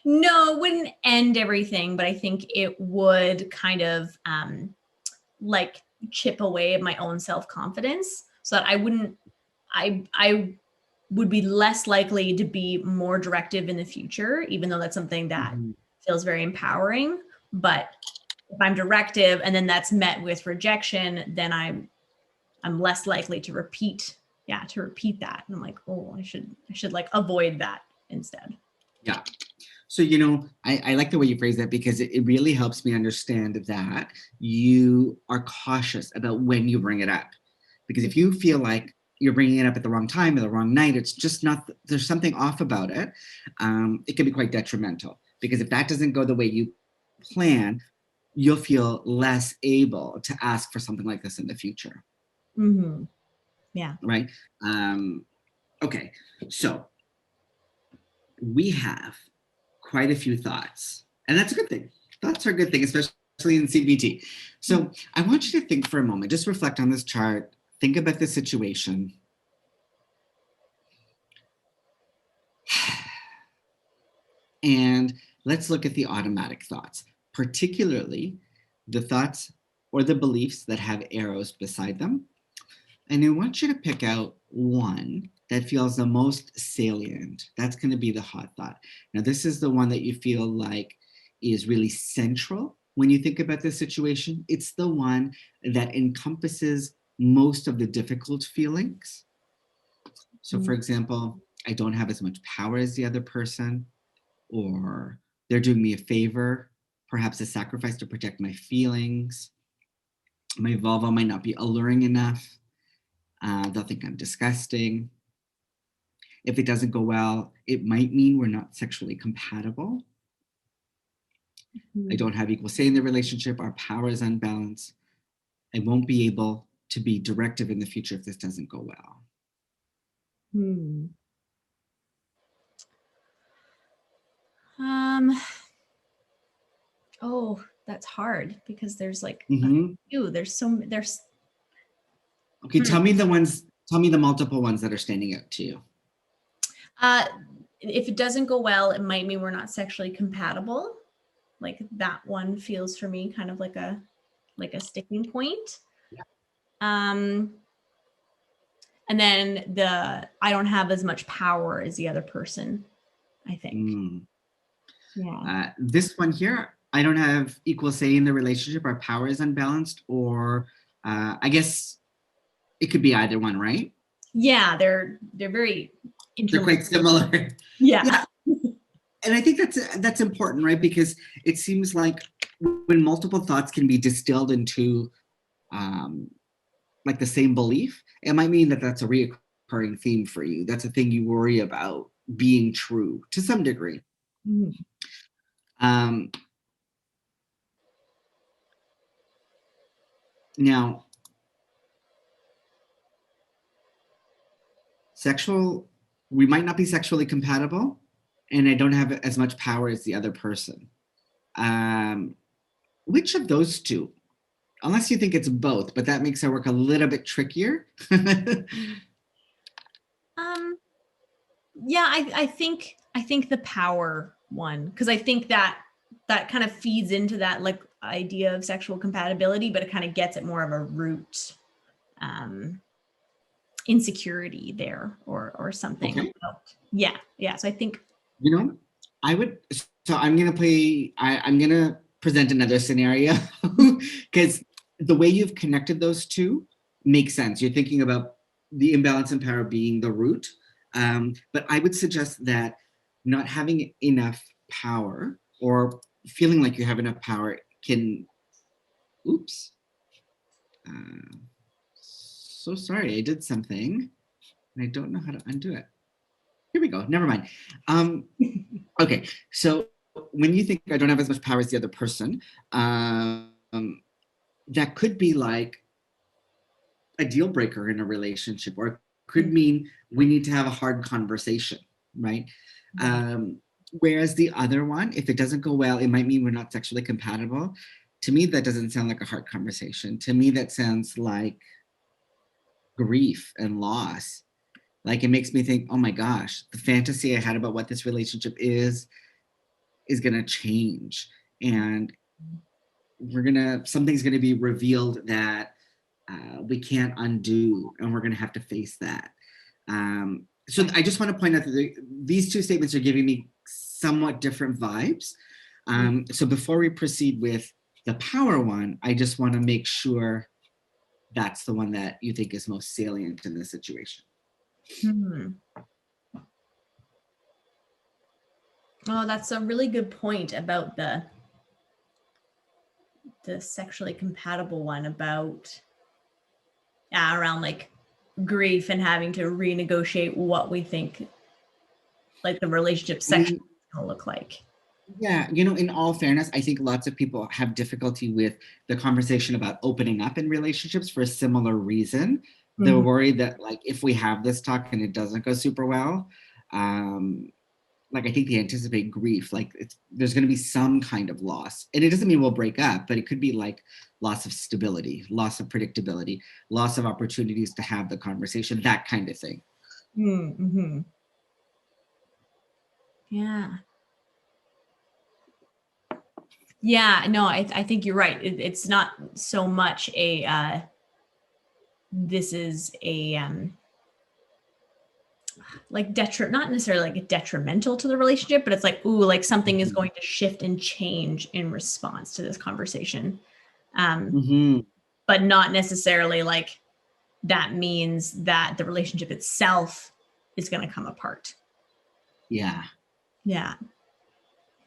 No, it wouldn't end everything, but I think it would kind of like chip away at my own self-confidence, so that I would be less likely to be more directive in the future, even though that's something that Mhm. feels very empowering. But if I'm directive and then that's met with rejection, then I'm less likely to repeat that. And I'm like, oh, I should like avoid that instead. Yeah. So, I like the way you phrase that, because it really helps me understand that you are cautious about when you bring it up. Because if you feel like you're bringing it up at the wrong time or the wrong night, it's just not, there's something off about it. It can be quite detrimental, because if that doesn't go the way you plan, you'll feel less able to ask for something like this in the future. Mm-hmm. Yeah. Right. Okay. So we have quite a few thoughts, and that's a good thing. Thoughts are a good thing, especially in CBT. So I want you to think for a moment, just reflect on this chart, think about the situation, and let's look at the automatic thoughts, particularly the thoughts or the beliefs that have arrows beside them. And I want you to pick out one that feels the most salient. That's going to be the hot thought. Now, this is the one that you feel like is really central when you think about this situation, it's the one that encompasses most of the difficult feelings. So for example, I don't have as much power as the other person, or they're doing me a favor, perhaps a sacrifice to protect my feelings. My vulva might not be alluring enough. They'll think I'm disgusting. If it doesn't go well, it might mean we're not sexually compatible. I don't have equal say in the relationship. Our power is unbalanced. I won't be able to be directive in the future if this doesn't go well. Oh, that's hard because there's like there's Okay, tell me the multiple ones that are standing out to you. If it doesn't go well, it might mean we're not sexually compatible. Like that one feels for me kind of like a sticking point. Yeah. And then I don't have as much power as the other person, I think. Yeah. This one here, I don't have equal say in the relationship. Our power is unbalanced, or I guess it could be either one, right? Yeah, they're very they're quite similar. Yeah. And I think that's important, right? Because it seems like when multiple thoughts can be distilled into like the same belief, it might mean that that's a reoccurring theme for you. That's a thing you worry about being true to some degree. Now, we might not be sexually compatible, and I don't have as much power as the other person. Which of those two? Unless you think it's both, but that makes our work a little bit trickier. Yeah, I think the power one, because I think that kind of feeds into that like idea of sexual compatibility, but it kind of gets at more of a root insecurity there or something. Okay. Yeah. So I think, I'm gonna present another scenario because the way you've connected those two makes sense. You're thinking about the imbalance in power being the root, but I would suggest that not having enough power or feeling like you have enough power can, so sorry, I did something and I don't know how to undo it. Here we go, never mind. Okay, so when you think I don't have as much power as the other person, that could be like a deal breaker in a relationship, or it could mean we need to have a hard conversation, right? Whereas the other one, if it doesn't go well, it might mean we're not sexually compatible. To me, that doesn't sound like a hard conversation. To me, that sounds like grief and loss. Like it makes me think, oh my gosh, the fantasy I had about what this relationship is gonna change, and something's gonna be revealed that we can't undo, and we're gonna have to face that. So I just want to point out that these two statements are giving me somewhat different vibes. So before we proceed with the power one, I just want to make sure that's the one that you think is most salient in this situation. Oh, that's a really good point about the sexually compatible one, about around like grief and having to renegotiate what we think like the relationship section is going to look like. Yeah, in all fairness, I think lots of people have difficulty with the conversation about opening up in relationships for a similar reason. They're worried that like if we have this talk and it doesn't go super well, like I think they anticipate grief, like there's going to be some kind of loss. And it doesn't mean we'll break up, but it could be like loss of stability, loss of predictability, loss of opportunities to have the conversation, that kind of thing. Yeah, no, I think you're right. It's not so much this is a like not necessarily like detrimental to the relationship, but it's like, ooh, like something is going to shift and change in response to this conversation. But not necessarily like that means that the relationship itself is going to come apart. Yeah. Yeah.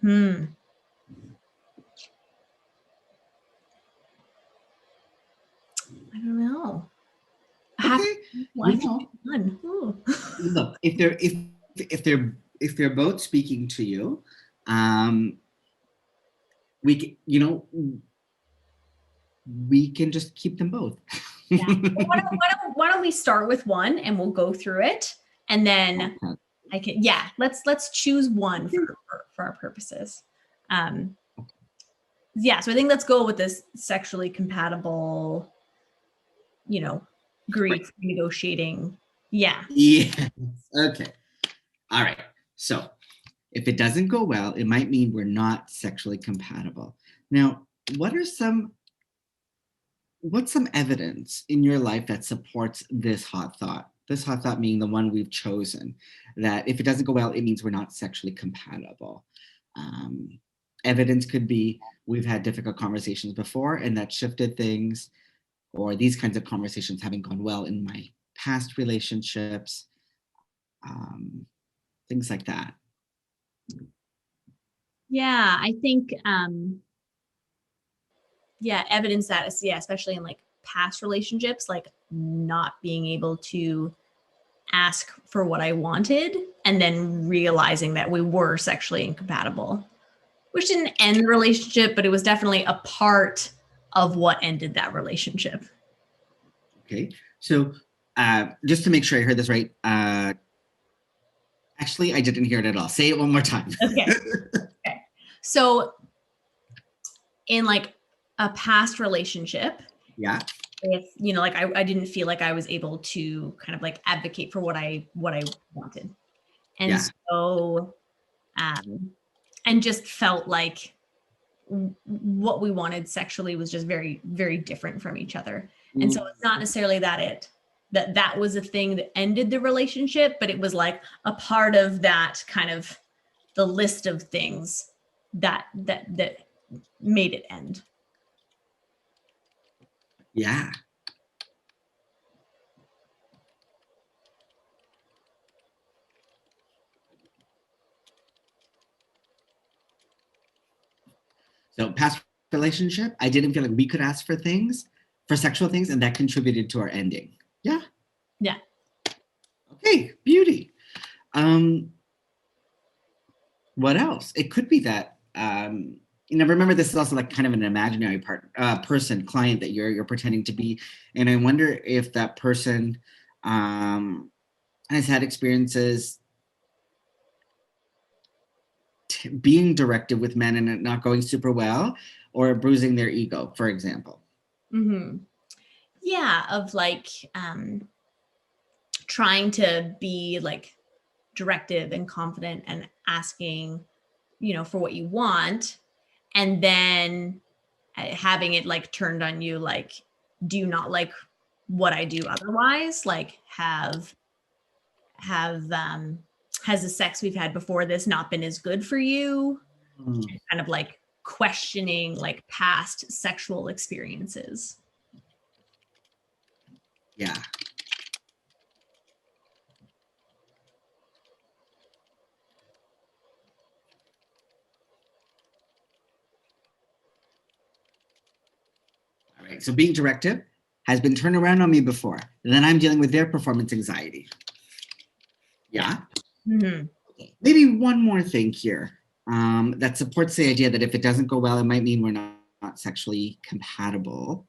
I don't know. Okay. Look, if they're both speaking to you, we can just keep them both. Yeah. Why don't we start with one and we'll go through it, and then I can, let's choose one for our purposes. Yeah, so I think let's go with this sexually compatible, grief negotiating. Yeah. Yes. Okay. All right. So if it doesn't go well, it might mean we're not sexually compatible. Now, what's some evidence in your life that supports this hot thought? This hot thought being the one we've chosen, that if it doesn't go well, it means we're not sexually compatible. Evidence could be we've had difficult conversations before and that shifted things, or these kinds of conversations haven't gone well in my past relationships, things like that. Yeah, I think, evidence that is, especially in like past relationships, like not being able to ask for what I wanted and then realizing that we were sexually incompatible, which didn't end the relationship, but it was definitely a part of what ended that relationship. Okay, so just to make sure I heard this right, actually, I didn't hear it at all. Say it one more time. Okay. So in like a past relationship, if like I didn't feel like I was able to kind of like advocate for what I wanted, and so and just felt like what we wanted sexually was just very, very different from each other. And so it's not necessarily that was a thing that ended the relationship, but it was like a part of that kind of the list of things that made it end. Yeah. So past relationship, I didn't feel like we could ask for sexual things, and that contributed to our ending. Yeah. Yeah. Okay, beauty. What else? It could be that, remember this is also like kind of an imaginary client that you're pretending to be. And I wonder if that person has had experiences being directed with men and it not going super well, or bruising their ego, for example. Yeah, of like trying to be like directive and confident and asking, for what you want, and then having it like turned on you, like, do you not like what I do otherwise? Like, has the sex we've had before this not been as good for you? Kind of like questioning like past sexual experiences. Yeah. All right. So being directive has been turned around on me before. Then I'm dealing with their performance anxiety. Yeah. Okay. Maybe one more thing here that supports the idea that if it doesn't go well, it might mean we're not sexually compatible.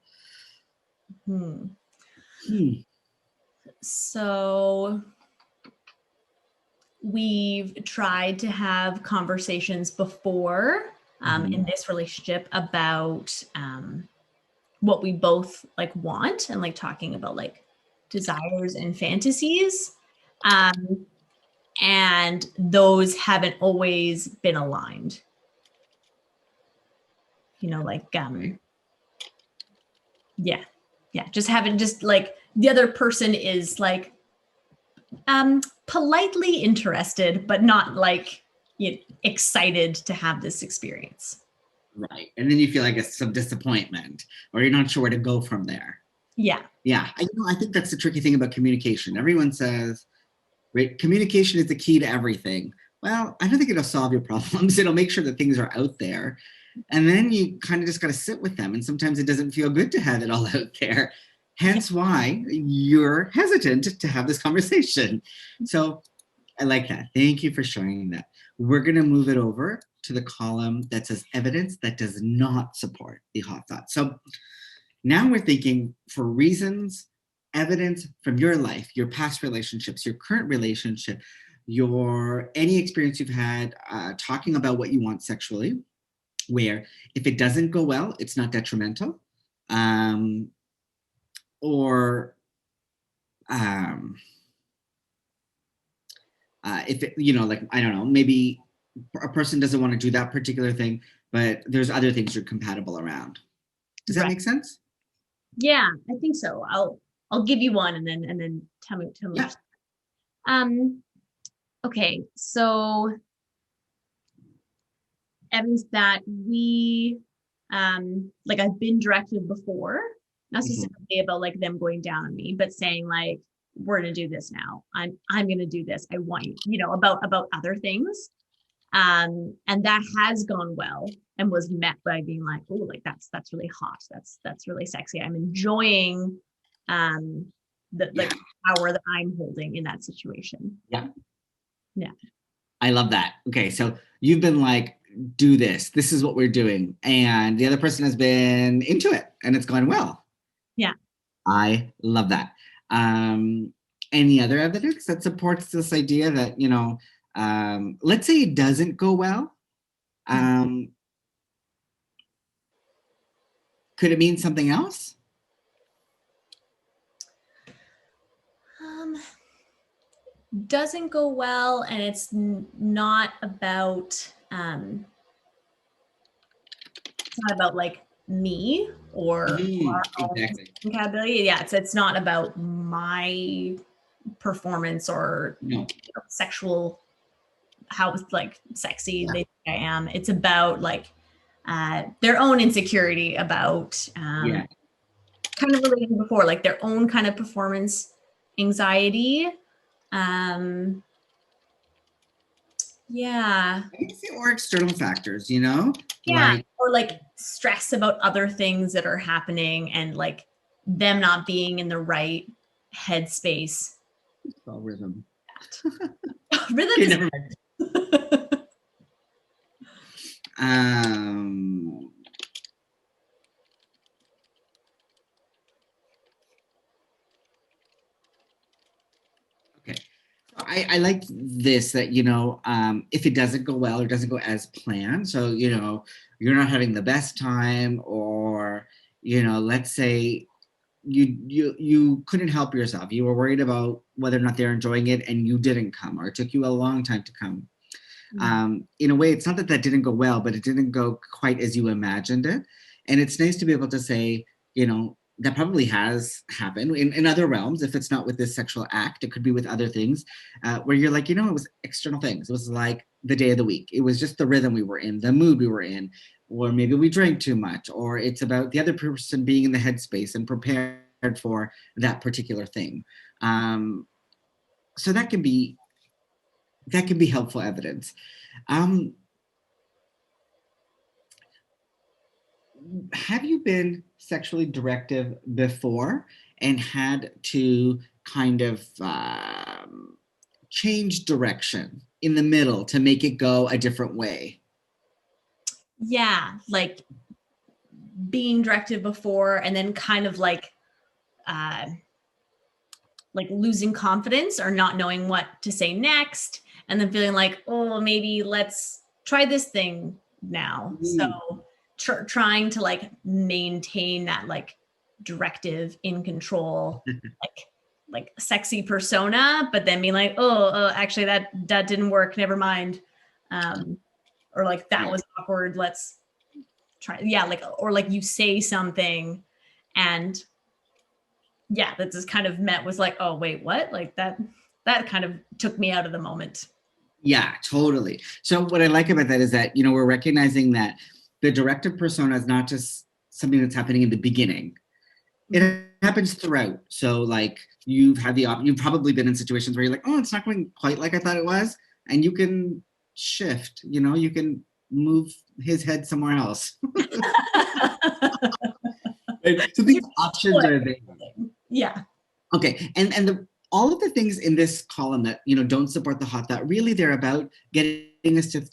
So we've tried to have conversations before in this relationship about what we both like want, and like talking about like desires and fantasies, and those haven't always been aligned, like just like the other person is like Politely interested, but not like, you know, excited to have this experience. Right. And then you feel, I guess, some disappointment, or you're not sure where to go from there. Yeah. Yeah. I think that's the tricky thing about communication. Everyone says, right, communication is the key to everything. Well, I don't think it'll solve your problems. It'll make sure that things are out there. And then you kind of just got to sit with them. And sometimes it doesn't feel good to have it all out there. Hence why you're hesitant to have this conversation. So I like that. Thank you for sharing that. We're going to move it over to the column that says evidence that does not support the hot thought. So now we're thinking for reasons, evidence from your life, your past relationships, your current relationship, your any experience you've had talking about what you want sexually, where if it doesn't go well, it's not detrimental. Or if it, like, I don't know, maybe a person doesn't want to do that particular thing, but there's other things you're compatible around. Does that make sense? Yeah, I think so. I'll give you one and then tell me. Yeah. Okay, so evidence that we like I've been directed before, not necessarily about like them going down on me, but saying like, we're gonna do this now. I'm gonna do this. I want you, about other things. And that has gone well and was met by being like, oh, like that's really hot. That's really sexy. I'm enjoying the power that I'm holding in that situation. Yeah. Yeah. I love that. Okay. So you've been like, do this. This is what we're doing. And the other person has been into it and it's gone well. Yeah. I love that. Any other evidence that supports this idea that, let's say it doesn't go well. Could it mean something else? Doesn't go well, and it's not about like me or exactly. compatibility. Yeah, it's not about my performance or sexual, how like sexy they think I am. It's about like their own insecurity about kind of related before, like their own kind of performance anxiety. Yeah. I can see, or external factors, Yeah. Or like stress about other things that are happening and like them not being in the right headspace. It's all rhythm. Rhythm okay, is never mind. Okay. I like this, that, if it doesn't go well or doesn't go as planned, so, you're not having the best time, or, let's say you couldn't help yourself. You were worried about whether or not they're enjoying it and you didn't come, or it took you a long time to come. In a way, it's not that didn't go well, but it didn't go quite as you imagined it. And it's nice to be able to say, that probably has happened in other realms. If it's not with this sexual act, it could be with other things, where you're like, it was external things. It was like the day of the week. It was just the rhythm we were in, the mood we were in, or maybe we drank too much, or it's about the other person being in the headspace and prepared for that particular thing. So that can be helpful evidence. Have you been sexually directive before and had to kind of change direction in the middle to make it go a different way? Yeah, like being directed before and then kind of like losing confidence or not knowing what to say next, and then feeling like, oh, maybe let's try this thing now. So trying to like maintain that like directive, in control, like sexy persona, but then being like, oh, actually that didn't work, never mind. Or like that was awkward, let's try. Yeah, like, or like you say something and that just kind of met was like, oh wait, what? Like that that kind of took me out of the moment. Yeah, totally. So what I like about that is that, we're recognizing that the directive persona is not just something that's happening in the beginning. It happens throughout. So like you've probably been in situations where you're like, oh, it's not going quite like I thought it was. And you can shift, you can move his head somewhere else. Right? So these options are there. Yeah. Okay. And all of the things in this column that, don't support the hot thought, really they're about getting us to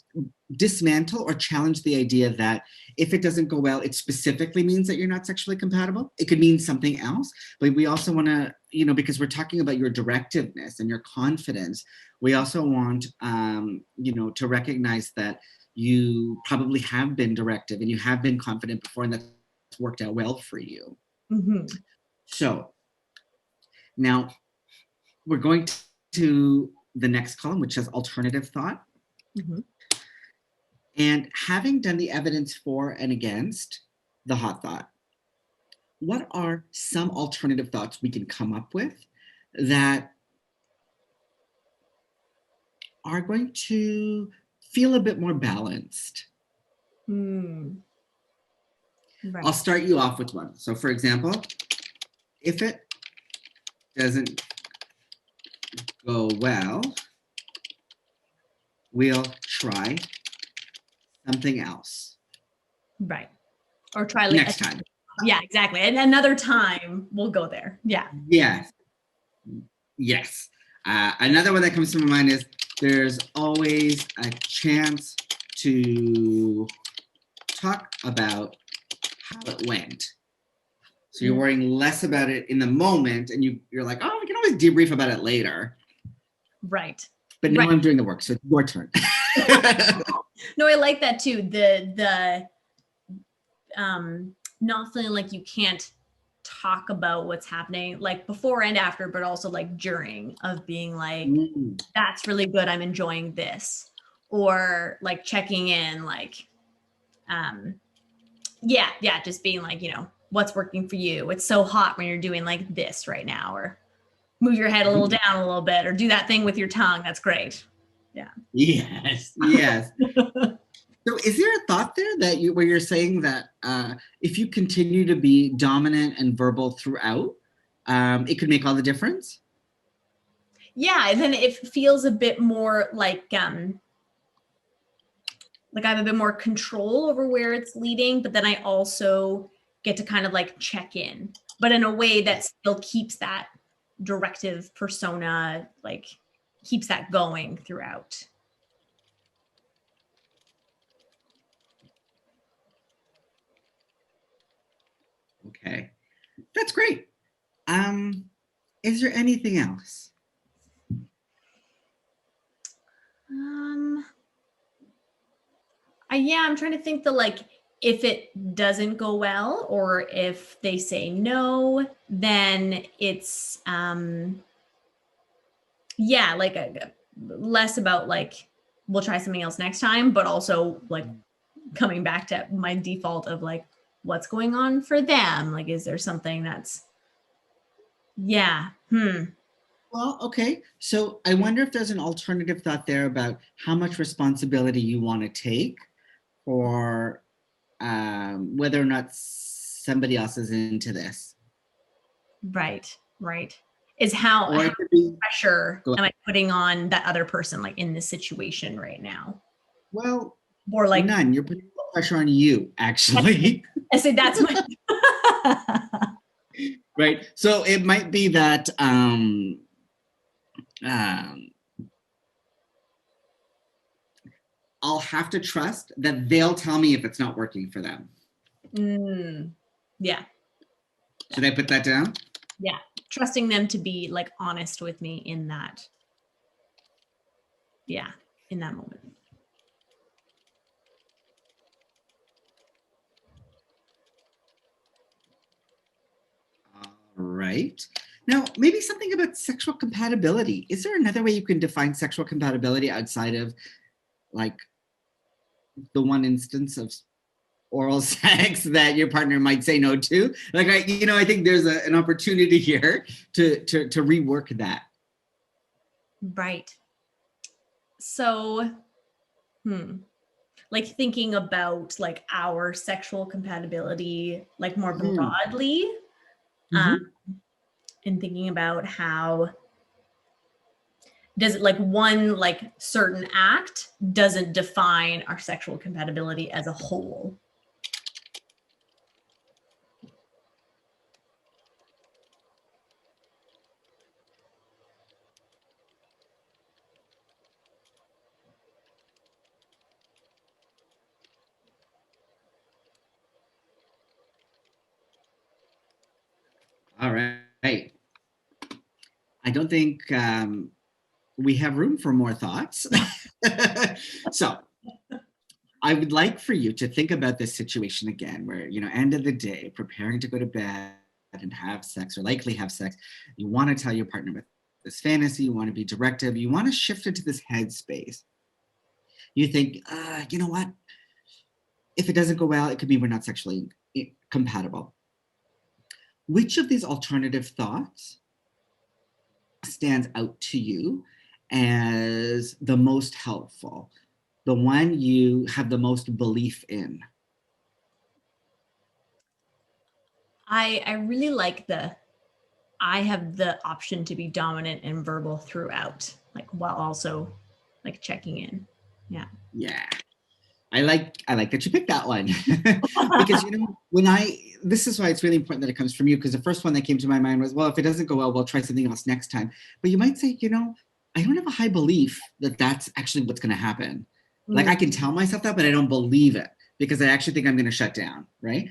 dismantle or challenge the idea that if it doesn't go well, it specifically means that you're not sexually compatible. It could mean something else. But we also want to, because we're talking about your directiveness and your confidence, we also want, to recognize that you probably have been directive and you have been confident before, and that's worked out well for you. Mm-hmm. So now we're going to the next column, which says alternative thought. Mm-hmm. And having done the evidence for and against the hot thought, what are some alternative thoughts we can come up with that are going to feel a bit more balanced? Right. I'll start you off with one. So for example, if it doesn't go well, we'll try something else. Right. Or try next time. Yeah, exactly. And another time we'll go there. Yeah. Yes. Another one that comes to my mind is there's always a chance to talk about how it went. So you're worrying less about it in the moment, and you're like, oh, we can always debrief about it later. Right. But now I'm doing the work, so it's your turn. No, I like that too. The not feeling like you can't talk about what's happening, like before and after, but also like during, of being like, that's really good, I'm enjoying this, or like checking in, like just being like, what's working for you, it's so hot when you're doing like this right now, or move your head a little down a little bit, or do that thing with your tongue, that's great. Yes. So is there a thought there that where you're saying that if you continue to be dominant and verbal throughout, it could make all the difference? Yeah, and then it feels a bit more like I have a bit more control over where it's leading, but then I also get to kind of like check in, but in a way that still keeps that directive persona, like keeps that going throughout. Okay, that's great. Is there anything else? I'm trying to think if it doesn't go well, or if they say no, then it's less about like, we'll try something else next time, but also like coming back to my default of like, what's going on for them? Like, is there something that's, Well, okay. So I wonder if there's an alternative thought there about how much responsibility you want to take for whether or not somebody else is into this. Right. Is how much pressure am I putting on that other person, like in this situation right now? Well, or like none. You're putting pressure on you, actually. I say that's my right. So it might be that I'll have to trust that they'll tell me if it's not working for them. Yeah. Should I put that down? Yeah. Trusting them to be like honest with me in that. Yeah. In that moment. All right. Now, maybe something about sexual compatibility. Is there another way you can define sexual compatibility outside of like the one instance of oral sex that your partner might say no to? Like, I think there's an opportunity here to rework that. Right. So, like thinking about like our sexual compatibility, like more broadly, um, Mm-hmm. and thinking about how does it like one like certain act doesn't define our sexual compatibility as a whole. All right. I don't think we have room for more thoughts. So I would like for you to think about this situation again, where, end of the day, preparing to go to bed and have sex or likely have sex, you want to tell your partner about this fantasy, you want to be directive, you want to shift into this headspace. You think, you know what? If it doesn't go well, it could be we're not sexually compatible. Which of these alternative thoughts stands out to you as the most helpful? The one you have the most belief in? I really like I have the option to be dominant and verbal throughout, like while also like checking in. Yeah. Yeah. I like that you picked that one. Because when this is why it's really important that it comes from you, because the first one that came to my mind was, well, if it doesn't go well, we'll try something else next time. But you might say, I don't have a high belief that that's actually what's going to happen. Like I can tell myself that, but I don't believe it because I actually think I'm going to shut down, right?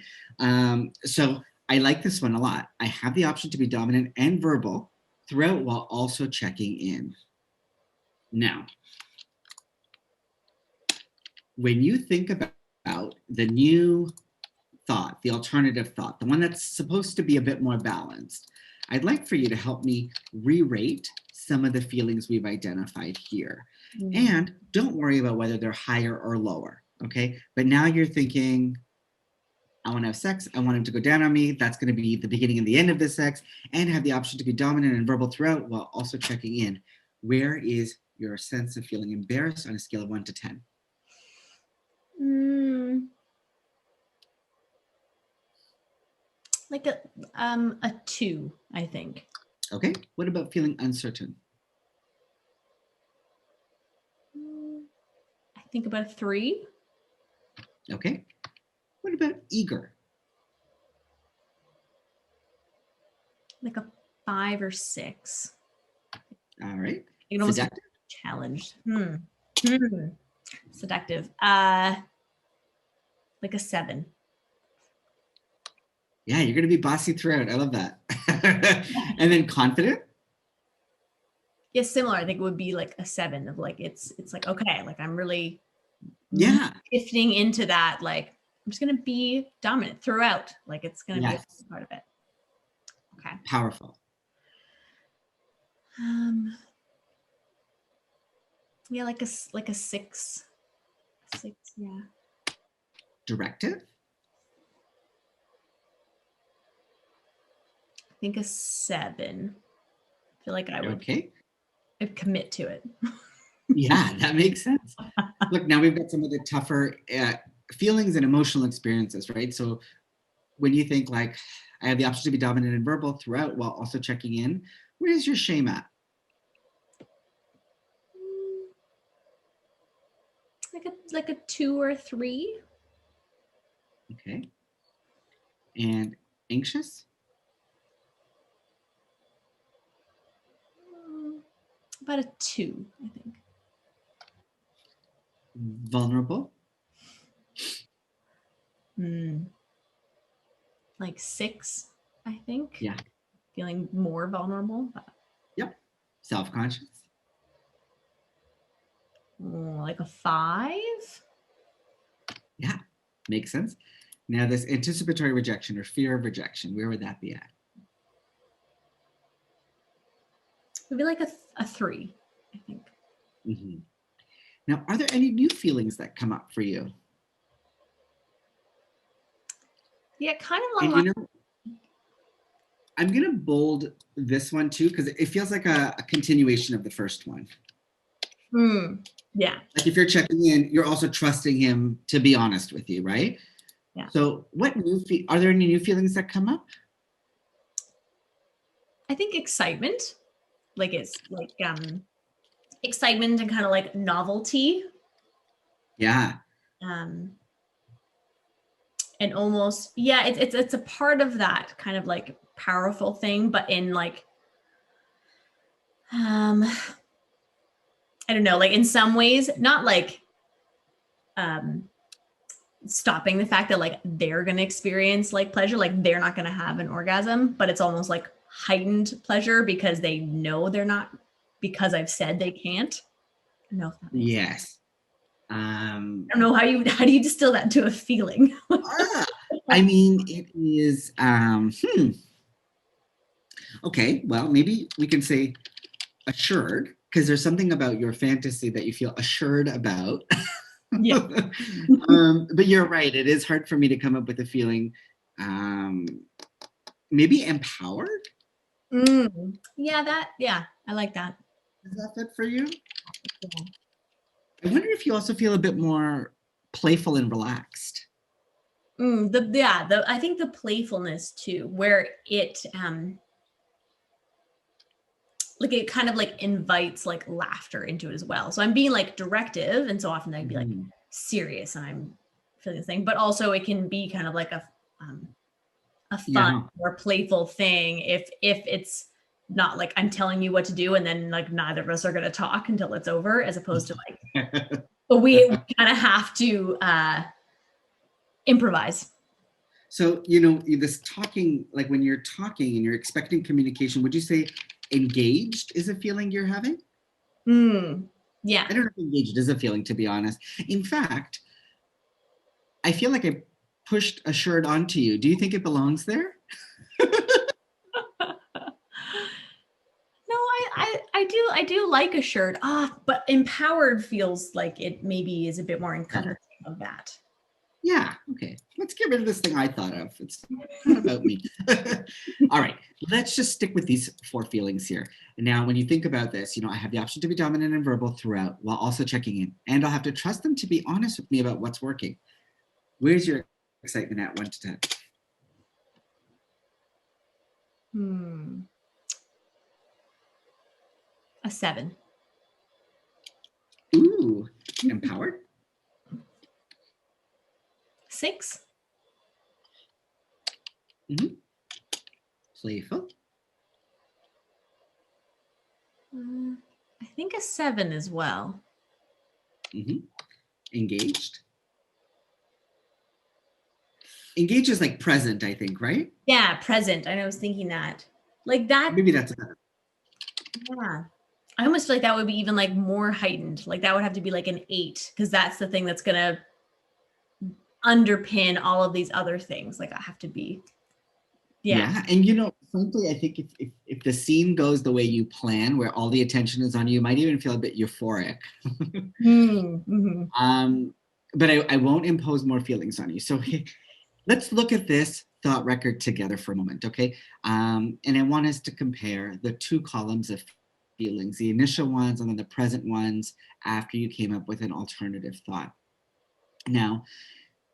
So I like this one a lot. I have the option to be dominant and verbal throughout while also checking in. Now, when you think about the new thought, the alternative thought, the one that's supposed to be a bit more balanced, I'd like for you to help me re-rate some of the feelings we've identified here. And don't worry about whether they're higher or lower, okay? But now you're thinking, I want to have sex. I want him to go down on me. That's going to be the beginning and the end of the sex, and have the option to be dominant and verbal throughout while also checking in. Where is your sense of feeling embarrassed on a scale of 1 to 10? Like a 2, I think. Okay. What about feeling uncertain? I think about a 3. Okay. What about eager? Like a 5 or 6. All right. You can almost Seductive? challenged. Seductive. Like a 7. Yeah, you're going to be bossy throughout. I love that. And then confident? Yeah, similar. I think it would be like a 7 of like it's like okay, like I'm really Yeah. shifting into that. Like I'm just gonna be dominant throughout. Like it's gonna be a Yes. part of it. Okay. Powerful. Yeah, like a 6. 6. Yeah. Directive? I think a 7. I feel like I would Okay. commit to it. Yeah, that makes sense. Look, now we've got some of the tougher feelings and emotional experiences, right? So when you think like, I have the option to be dominant and verbal throughout while also checking in, where's your shame at? Like a 2 or 3. Okay. And anxious? About a 2, I think. Vulnerable? Like 6, I think. Yeah. Feeling more vulnerable. Yep. Self-conscious? Like a 5. Yeah. Makes sense. Now this anticipatory rejection or fear of rejection, where would that be at? Maybe like a 3, I think. Mm-hmm. Now, are there any new feelings that come up for you? Yeah, kind of along And I'm going to bold this one too, because it feels like a continuation of the first one. Yeah. Like if you're checking in, you're also trusting him to be honest with you, right? Yeah. So are there any new feelings that come up? I think excitement, like it's like excitement and kind of like novelty. Yeah. And almost, yeah, it's a part of that kind of like powerful thing, but in like I don't know, like in some ways, not like stopping the fact that like they're going to experience like pleasure, like they're not going to have an orgasm, but it's almost like heightened pleasure because they know they're not, because I've said they can't. I don't know if that makes sense. Yes. I don't know how do you distill that into a feeling? I mean, it is, okay, well, maybe we can say assured, because there's something about your fantasy that you feel assured about. Yeah. But you're right. It is hard for me to come up with a feeling. Maybe empowered. Yeah, I like that. Is that fit for you? Yeah. I wonder if you also feel a bit more playful and relaxed. I think the playfulness too, where it like it kind of like invites like laughter into it as well. So I'm being like directive, and so often I'd be like serious, and I'm feeling this thing, but also it can be kind of like a fun or playful thing if it's not like I'm telling you what to do and then like neither of us are going to talk until it's over, as opposed to like but we kind of have to improvise. So, you know, this talking, like when you're talking and you're expecting communication, would you say engaged is a feeling you're having? Yeah. I don't know if engaged is a feeling, to be honest. In fact, I feel like I pushed assured onto you. Do you think it belongs there? No, I do like assured. But empowered feels like it maybe is a bit more encompassing of that. Yeah, okay. Let's get rid of this thing I thought of. It's not about me. All right, let's just stick with these 4 feelings here. Now, when you think about this, you know, I have the option to be dominant and verbal throughout while also checking in, and I'll have to trust them to be honest with me about what's working. Where's your excitement at 1 to 10? A 7. Ooh, empowered. 6. Playful. I think a 7 as well. Engaged. Engaged is like present, I think, right? Yeah, present. I was thinking that. Like that. Maybe that's a better. Yeah. I almost feel like that would be even like more heightened. Like that would have to be like an 8, because that's the thing that's going to underpin all of these other things. Like I have to be. Yeah. And you know, frankly, I think if the scene goes the way you plan, where all the attention is on you, you might even feel a bit euphoric. But I won't impose more feelings on you. So let's look at this thought record together for a moment, okay? And I want us to compare the 2 columns of feelings, the initial ones and then the present ones after you came up with an alternative thought. Now,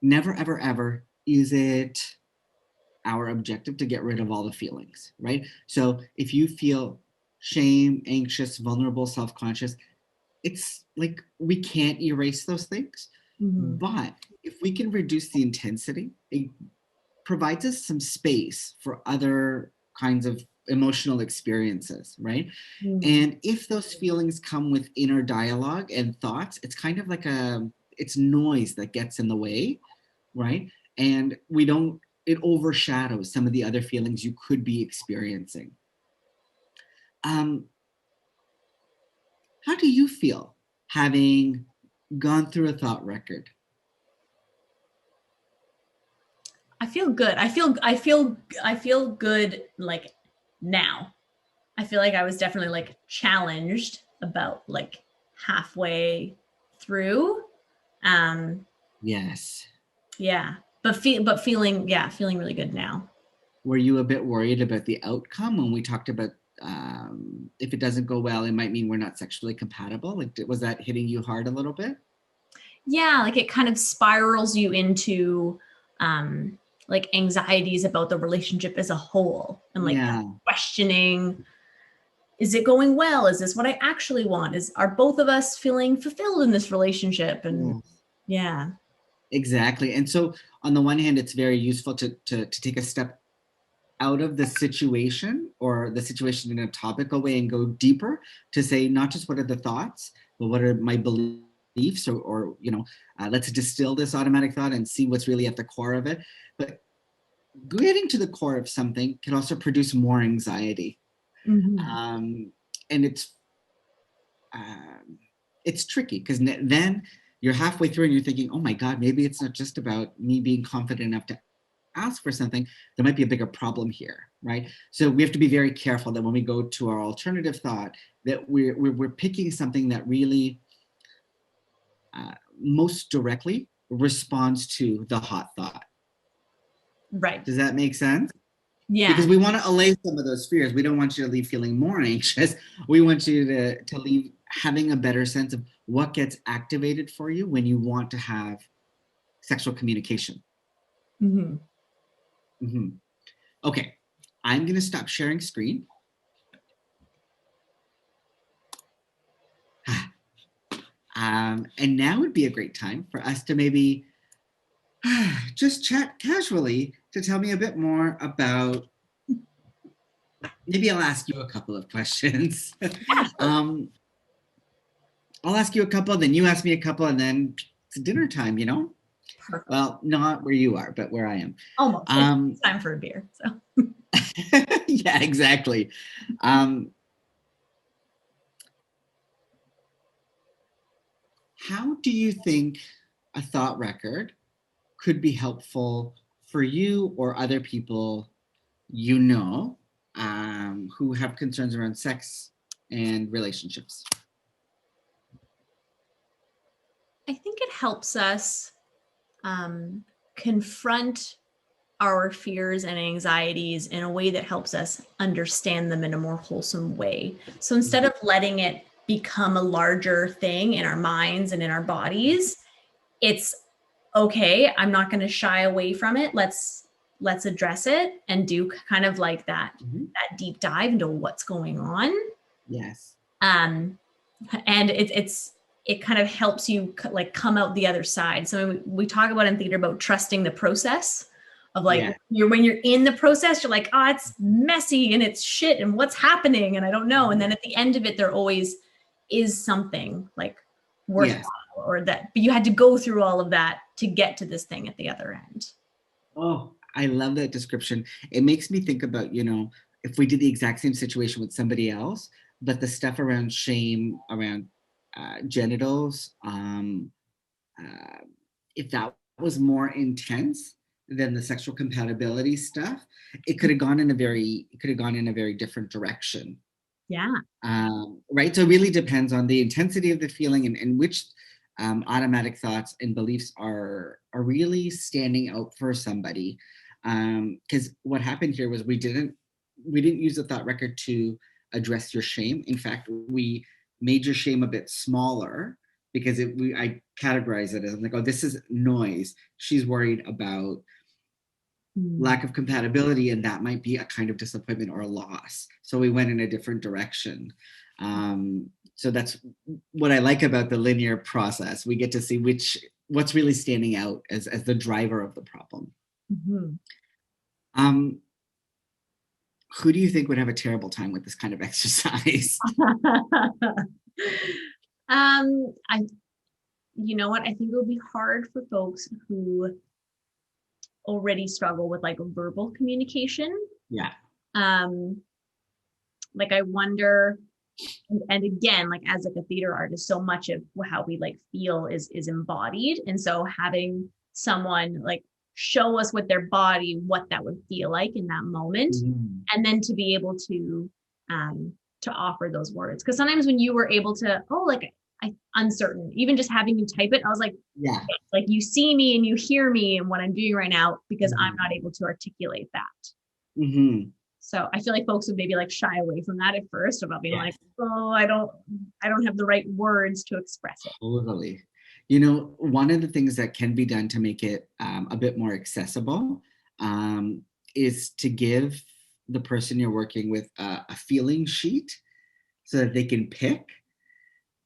never, ever, ever is it our objective to get rid of all the feelings, right? So if you feel shame, anxious, vulnerable, self-conscious, it's like we can't erase those things. But if we can reduce the intensity, it provides us some space for other kinds of emotional experiences, right? And if those feelings come with inner dialogue and thoughts, it's kind of like it's noise that gets in the way, right? And it overshadows some of the other feelings you could be experiencing. How do you feel having gone through a thought record? I feel good. I feel good like now. I feel like I was definitely like challenged about like halfway through. Yes. Yeah. But feeling really good now. were you a bit worried about the outcome when we talked about if it doesn't go well, it might mean we're not sexually compatible? Like, was that hitting you hard a little bit? Yeah, like it kind of spirals you into like anxieties about the relationship as a whole, and like Yeah. questioning, is it going well? Is this what I actually want? Are both of us feeling fulfilled in this relationship? And Yes. yeah. Exactly. And so on the one hand, it's very useful to take a step out of the situation or the situation in a topical way and go deeper to say not just what are the thoughts, but what are my beliefs, or let's distill this automatic thought and see what's really at the core of it. But getting to the core of something can also produce more anxiety. Mm-hmm. Um, and it's tricky because then you're halfway through and you're thinking, oh my God, maybe it's not just about me being confident enough to ask for something. There might be a bigger problem here, right? So we have to be very careful that when we go to our alternative thought, that we're picking something that really most directly responds to the hot thought. Right. Does that make sense? Yeah. Because we want to allay some of those fears. We don't want you to leave feeling more anxious. We want you to leave having a better sense of what gets activated for you when you want to have sexual communication. Mm-hmm. Mm-hmm. Okay, I'm going to stop sharing screen. And now would be a great time for us to maybe just chat casually to tell me a bit more about. Maybe I'll ask you a couple of questions. Yeah, sure. I'll ask you a couple, then you ask me a couple, and then it's dinner time, Perfect. Well, not where you are, but where I am. Almost. It's time for a beer. So Yeah, exactly. How do you think a thought record could be helpful for you or other people who have concerns around sex and relationships? I think it helps us confront our fears and anxieties in a way that helps us understand them in a more wholesome way. So instead of letting it become a larger thing in our minds and in our bodies, it's okay, I'm not going to shy away from it. Let's address it and do kind of like that Mm-hmm. that deep dive into what's going on. Yes. And it kind of helps you like come out the other side. So we talk about in theater about trusting the process of like when you're in the process, you're like, oh, it's messy and it's shit and what's happening and I don't know. And then at the end of it, there always is something like worthwhile or that, but you had to go through all of that to get to this thing at the other end. Oh, I love that description. It makes me think about, if we did the exact same situation with somebody else, but the stuff around shame, around genitals, if that was more intense than the sexual compatibility stuff, it could have gone in a very different direction. Yeah. Right. So it really depends on the intensity of the feeling and which automatic thoughts and beliefs are really standing out for somebody. Because what happened here was we didn't use the thought record to address your shame. In fact, we made your shame a bit smaller because I categorize it as, I'm like, oh, this is noise. She's worried about lack of compatibility, and that might be a kind of disappointment or a loss. So we went in a different direction. So that's what I like about the linear process. We get to see what's really standing out as the driver of the problem. Mm-hmm. Who do you think would have a terrible time with this kind of exercise? You know what? I think it would be hard for folks who already struggle with like verbal communication. Yeah. Like I wonder, and again, like as like a theater artist, so much of how we like feel is embodied. And so having someone like show us with their body what that would feel like in that moment, and then to be able to offer those words. Because sometimes when you were able to, I'm uncertain, even just having you type it, I was like, yeah, like you see me and you hear me and what I'm doing right now, because I'm not able to articulate that. Mm-hmm. So I feel like folks would maybe like shy away from that at first about being like, Yes, oh, I don't have the right words to express it. totally. You know, one of the things that can be done to make it a bit more accessible um, is to give the person you're working with a feeling sheet so that they can pick.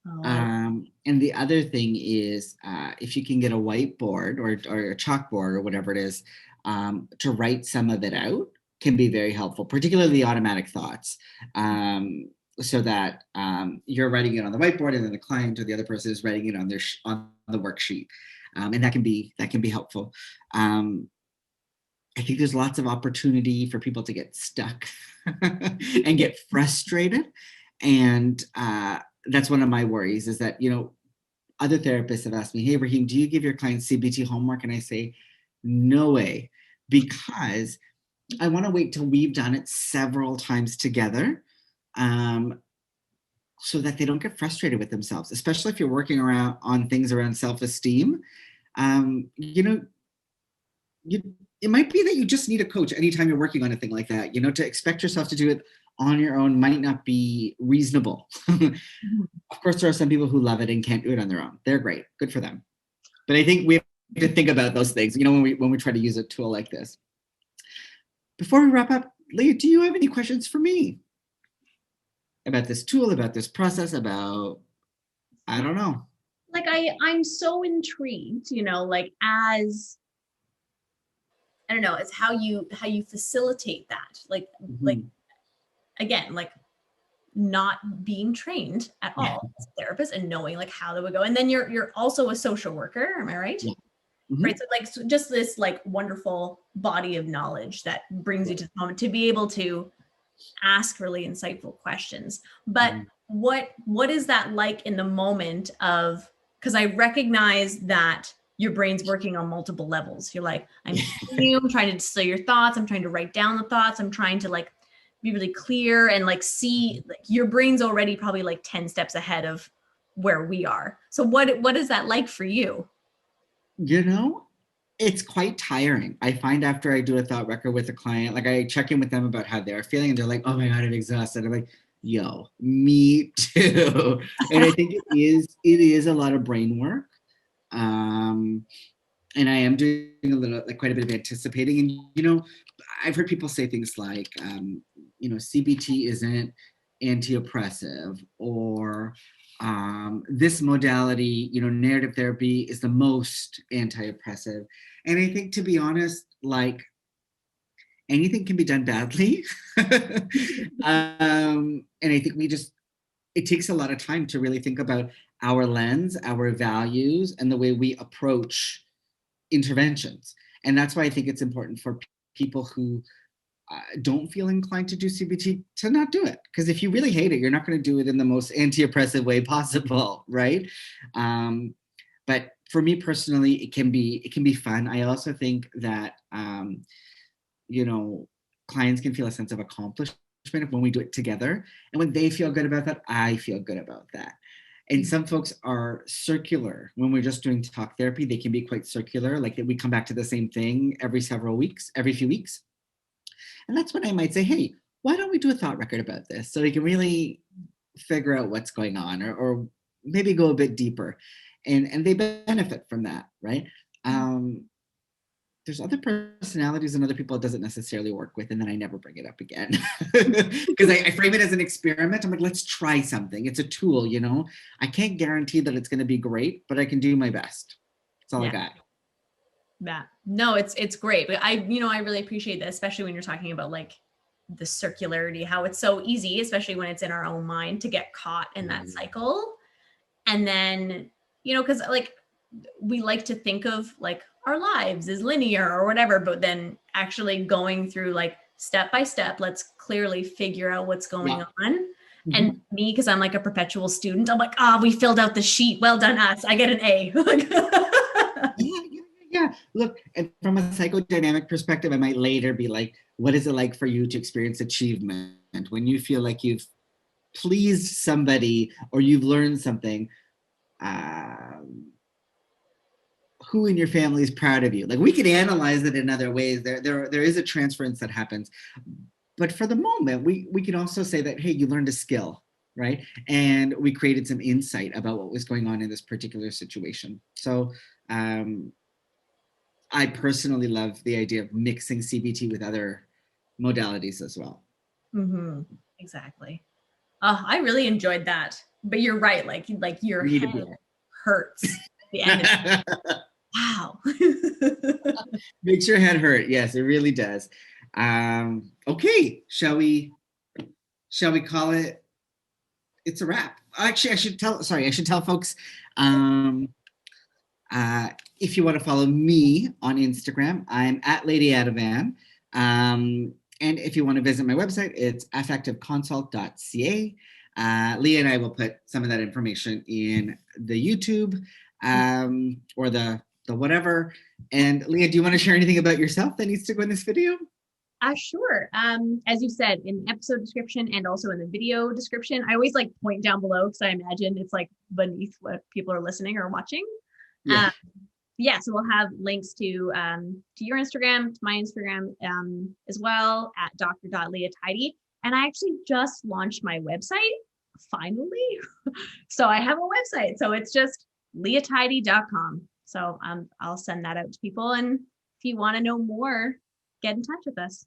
Oh, I And the other thing is, if you can get a whiteboard or a chalkboard or whatever it is, to write some of it out can be very helpful, particularly automatic thoughts. So that you're writing it on the whiteboard, and then the client or the other person is writing it on on the worksheet, and that can be helpful. Um, I think there's lots of opportunity for people to get stuck and get frustrated, and that's one of my worries. Is that other therapists have asked me, "Hey, Rahim, do you give your clients CBT homework?" And I say, "No way," because I want to wait till we've done it several times together, um, so that they don't get frustrated with themselves, especially if you're working around on things around self-esteem. Um, you know, you it might be that you just need a coach anytime you're working on a thing like that. To expect yourself to do it on your own might not be reasonable. Of course, there are some people who love it and can't do it on their own. They're great, good for them. But I think we have to think about those things, when we try to use a tool like this. Before we wrap up, Leah, do you have any questions for me about this tool, about this process, about I don't know? like I'm so intrigued, like as I don't know, it's how you facilitate that. Like Mhm. again, like not being trained at Yeah, all as a therapist and knowing like how that would go. And then you're also a social worker, am I right? yeah. Right. Mhm. So like just this like wonderful body of knowledge that brings you to the moment to be able to ask really insightful questions. But Mhm. what is that like in the moment of, because I recognize that your brain's working on multiple levels. You're like, I'm hearing you, I'm trying to distill your thoughts, I'm trying to write down the thoughts, I'm trying to like be really clear and like see like your brain's already probably like 10 steps ahead of where we are. So what is that like for you? You know, it's quite tiring. I find after I do a thought record with a client, like I check in with them about how they're feeling, and they're like, "Oh my God, I'm exhausted." I'm like, "Yo, me too." And I think it is a lot of brain work. Um, and I am doing like quite a bit of anticipating. And I've heard people say things like, CBT isn't anti-oppressive, or this modality, narrative therapy is the most anti-oppressive. And I think, to be honest, like anything can be done badly. And I think it takes a lot of time to really think about our lens, our values, and the way we approach interventions. And that's why I think it's important for people who don't feel inclined to do CBT to not do it. Because if you really hate it, you're not going to do it in the most anti-oppressive way possible, right? Um, but for me personally, it can be fun. I also think that you know clients can feel a sense of accomplishment when we do it together, and when they feel good about that, I feel good about that. And some folks are circular. When we're just doing talk therapy, they can be quite circular, like we come back to the same thing every few weeks. And that's when I might say, hey, why don't we do a thought record about this so we can really figure out what's going on, or maybe go a bit deeper. And they benefit from that, right? um, there's other personalities and other people it doesn't necessarily work with, and then I never bring it up again. Because I frame it as an experiment. I'm like, let's try something. It's a tool. I can't guarantee that it's going to be great, but I can do my best. That's all I Yeah. got. Yeah. No, it's great. But I really appreciate that, especially when you're talking about like the circularity, how it's so easy, especially when it's in our own mind, to get caught in that cycle. And then, because like we like to think of like our lives as linear or whatever, but then actually going through like step by step, let's clearly figure out what's going Yeah. on. And Mhm. me, because I'm like a perpetual student, I'm like, we filled out the sheet. Well done, us. I get an A. Yeah, yeah, yeah. Look, and from a psychodynamic perspective, I might later be like, what is it like for you to experience achievement when you feel like you've pleased somebody or you've learned something? Um, who in your family is proud of you. Like we could analyze it in other ways. There is a transference that happens. But for the moment, we can also say that, hey, you learned a skill, right? And we created some insight about what was going on in this particular situation. So I personally love the idea of mixing CBT with other modalities as well. Mm-hmm. Exactly. Oh, I really enjoyed that. But you're right. Like your You need to head be there. hurts at the end. Wow. Makes your head hurt. Yes, it really does. Okay, shall we call it? It's a wrap. Actually, I should tell folks, if you want to follow me on Instagram, I'm at Lady Adavan. And if you want to visit my website, it's affectiveconsult.ca. Leah and I will put some of that information in the YouTube or the whatever. And Leah, do you want to share anything about yourself that needs to go in this video? Sure. As you said, in the episode description and also in the video description, I always like point down below because I imagine it's like beneath what people are listening or watching. Yeah. Yeah, so we'll have links to your Instagram, to my Instagram as well at dr.leah.tidey. And I actually just launched my website finally. So I have a website. So it's just leahtidey.com. So I'll send that out to people. And if you want to know more, get in touch with us.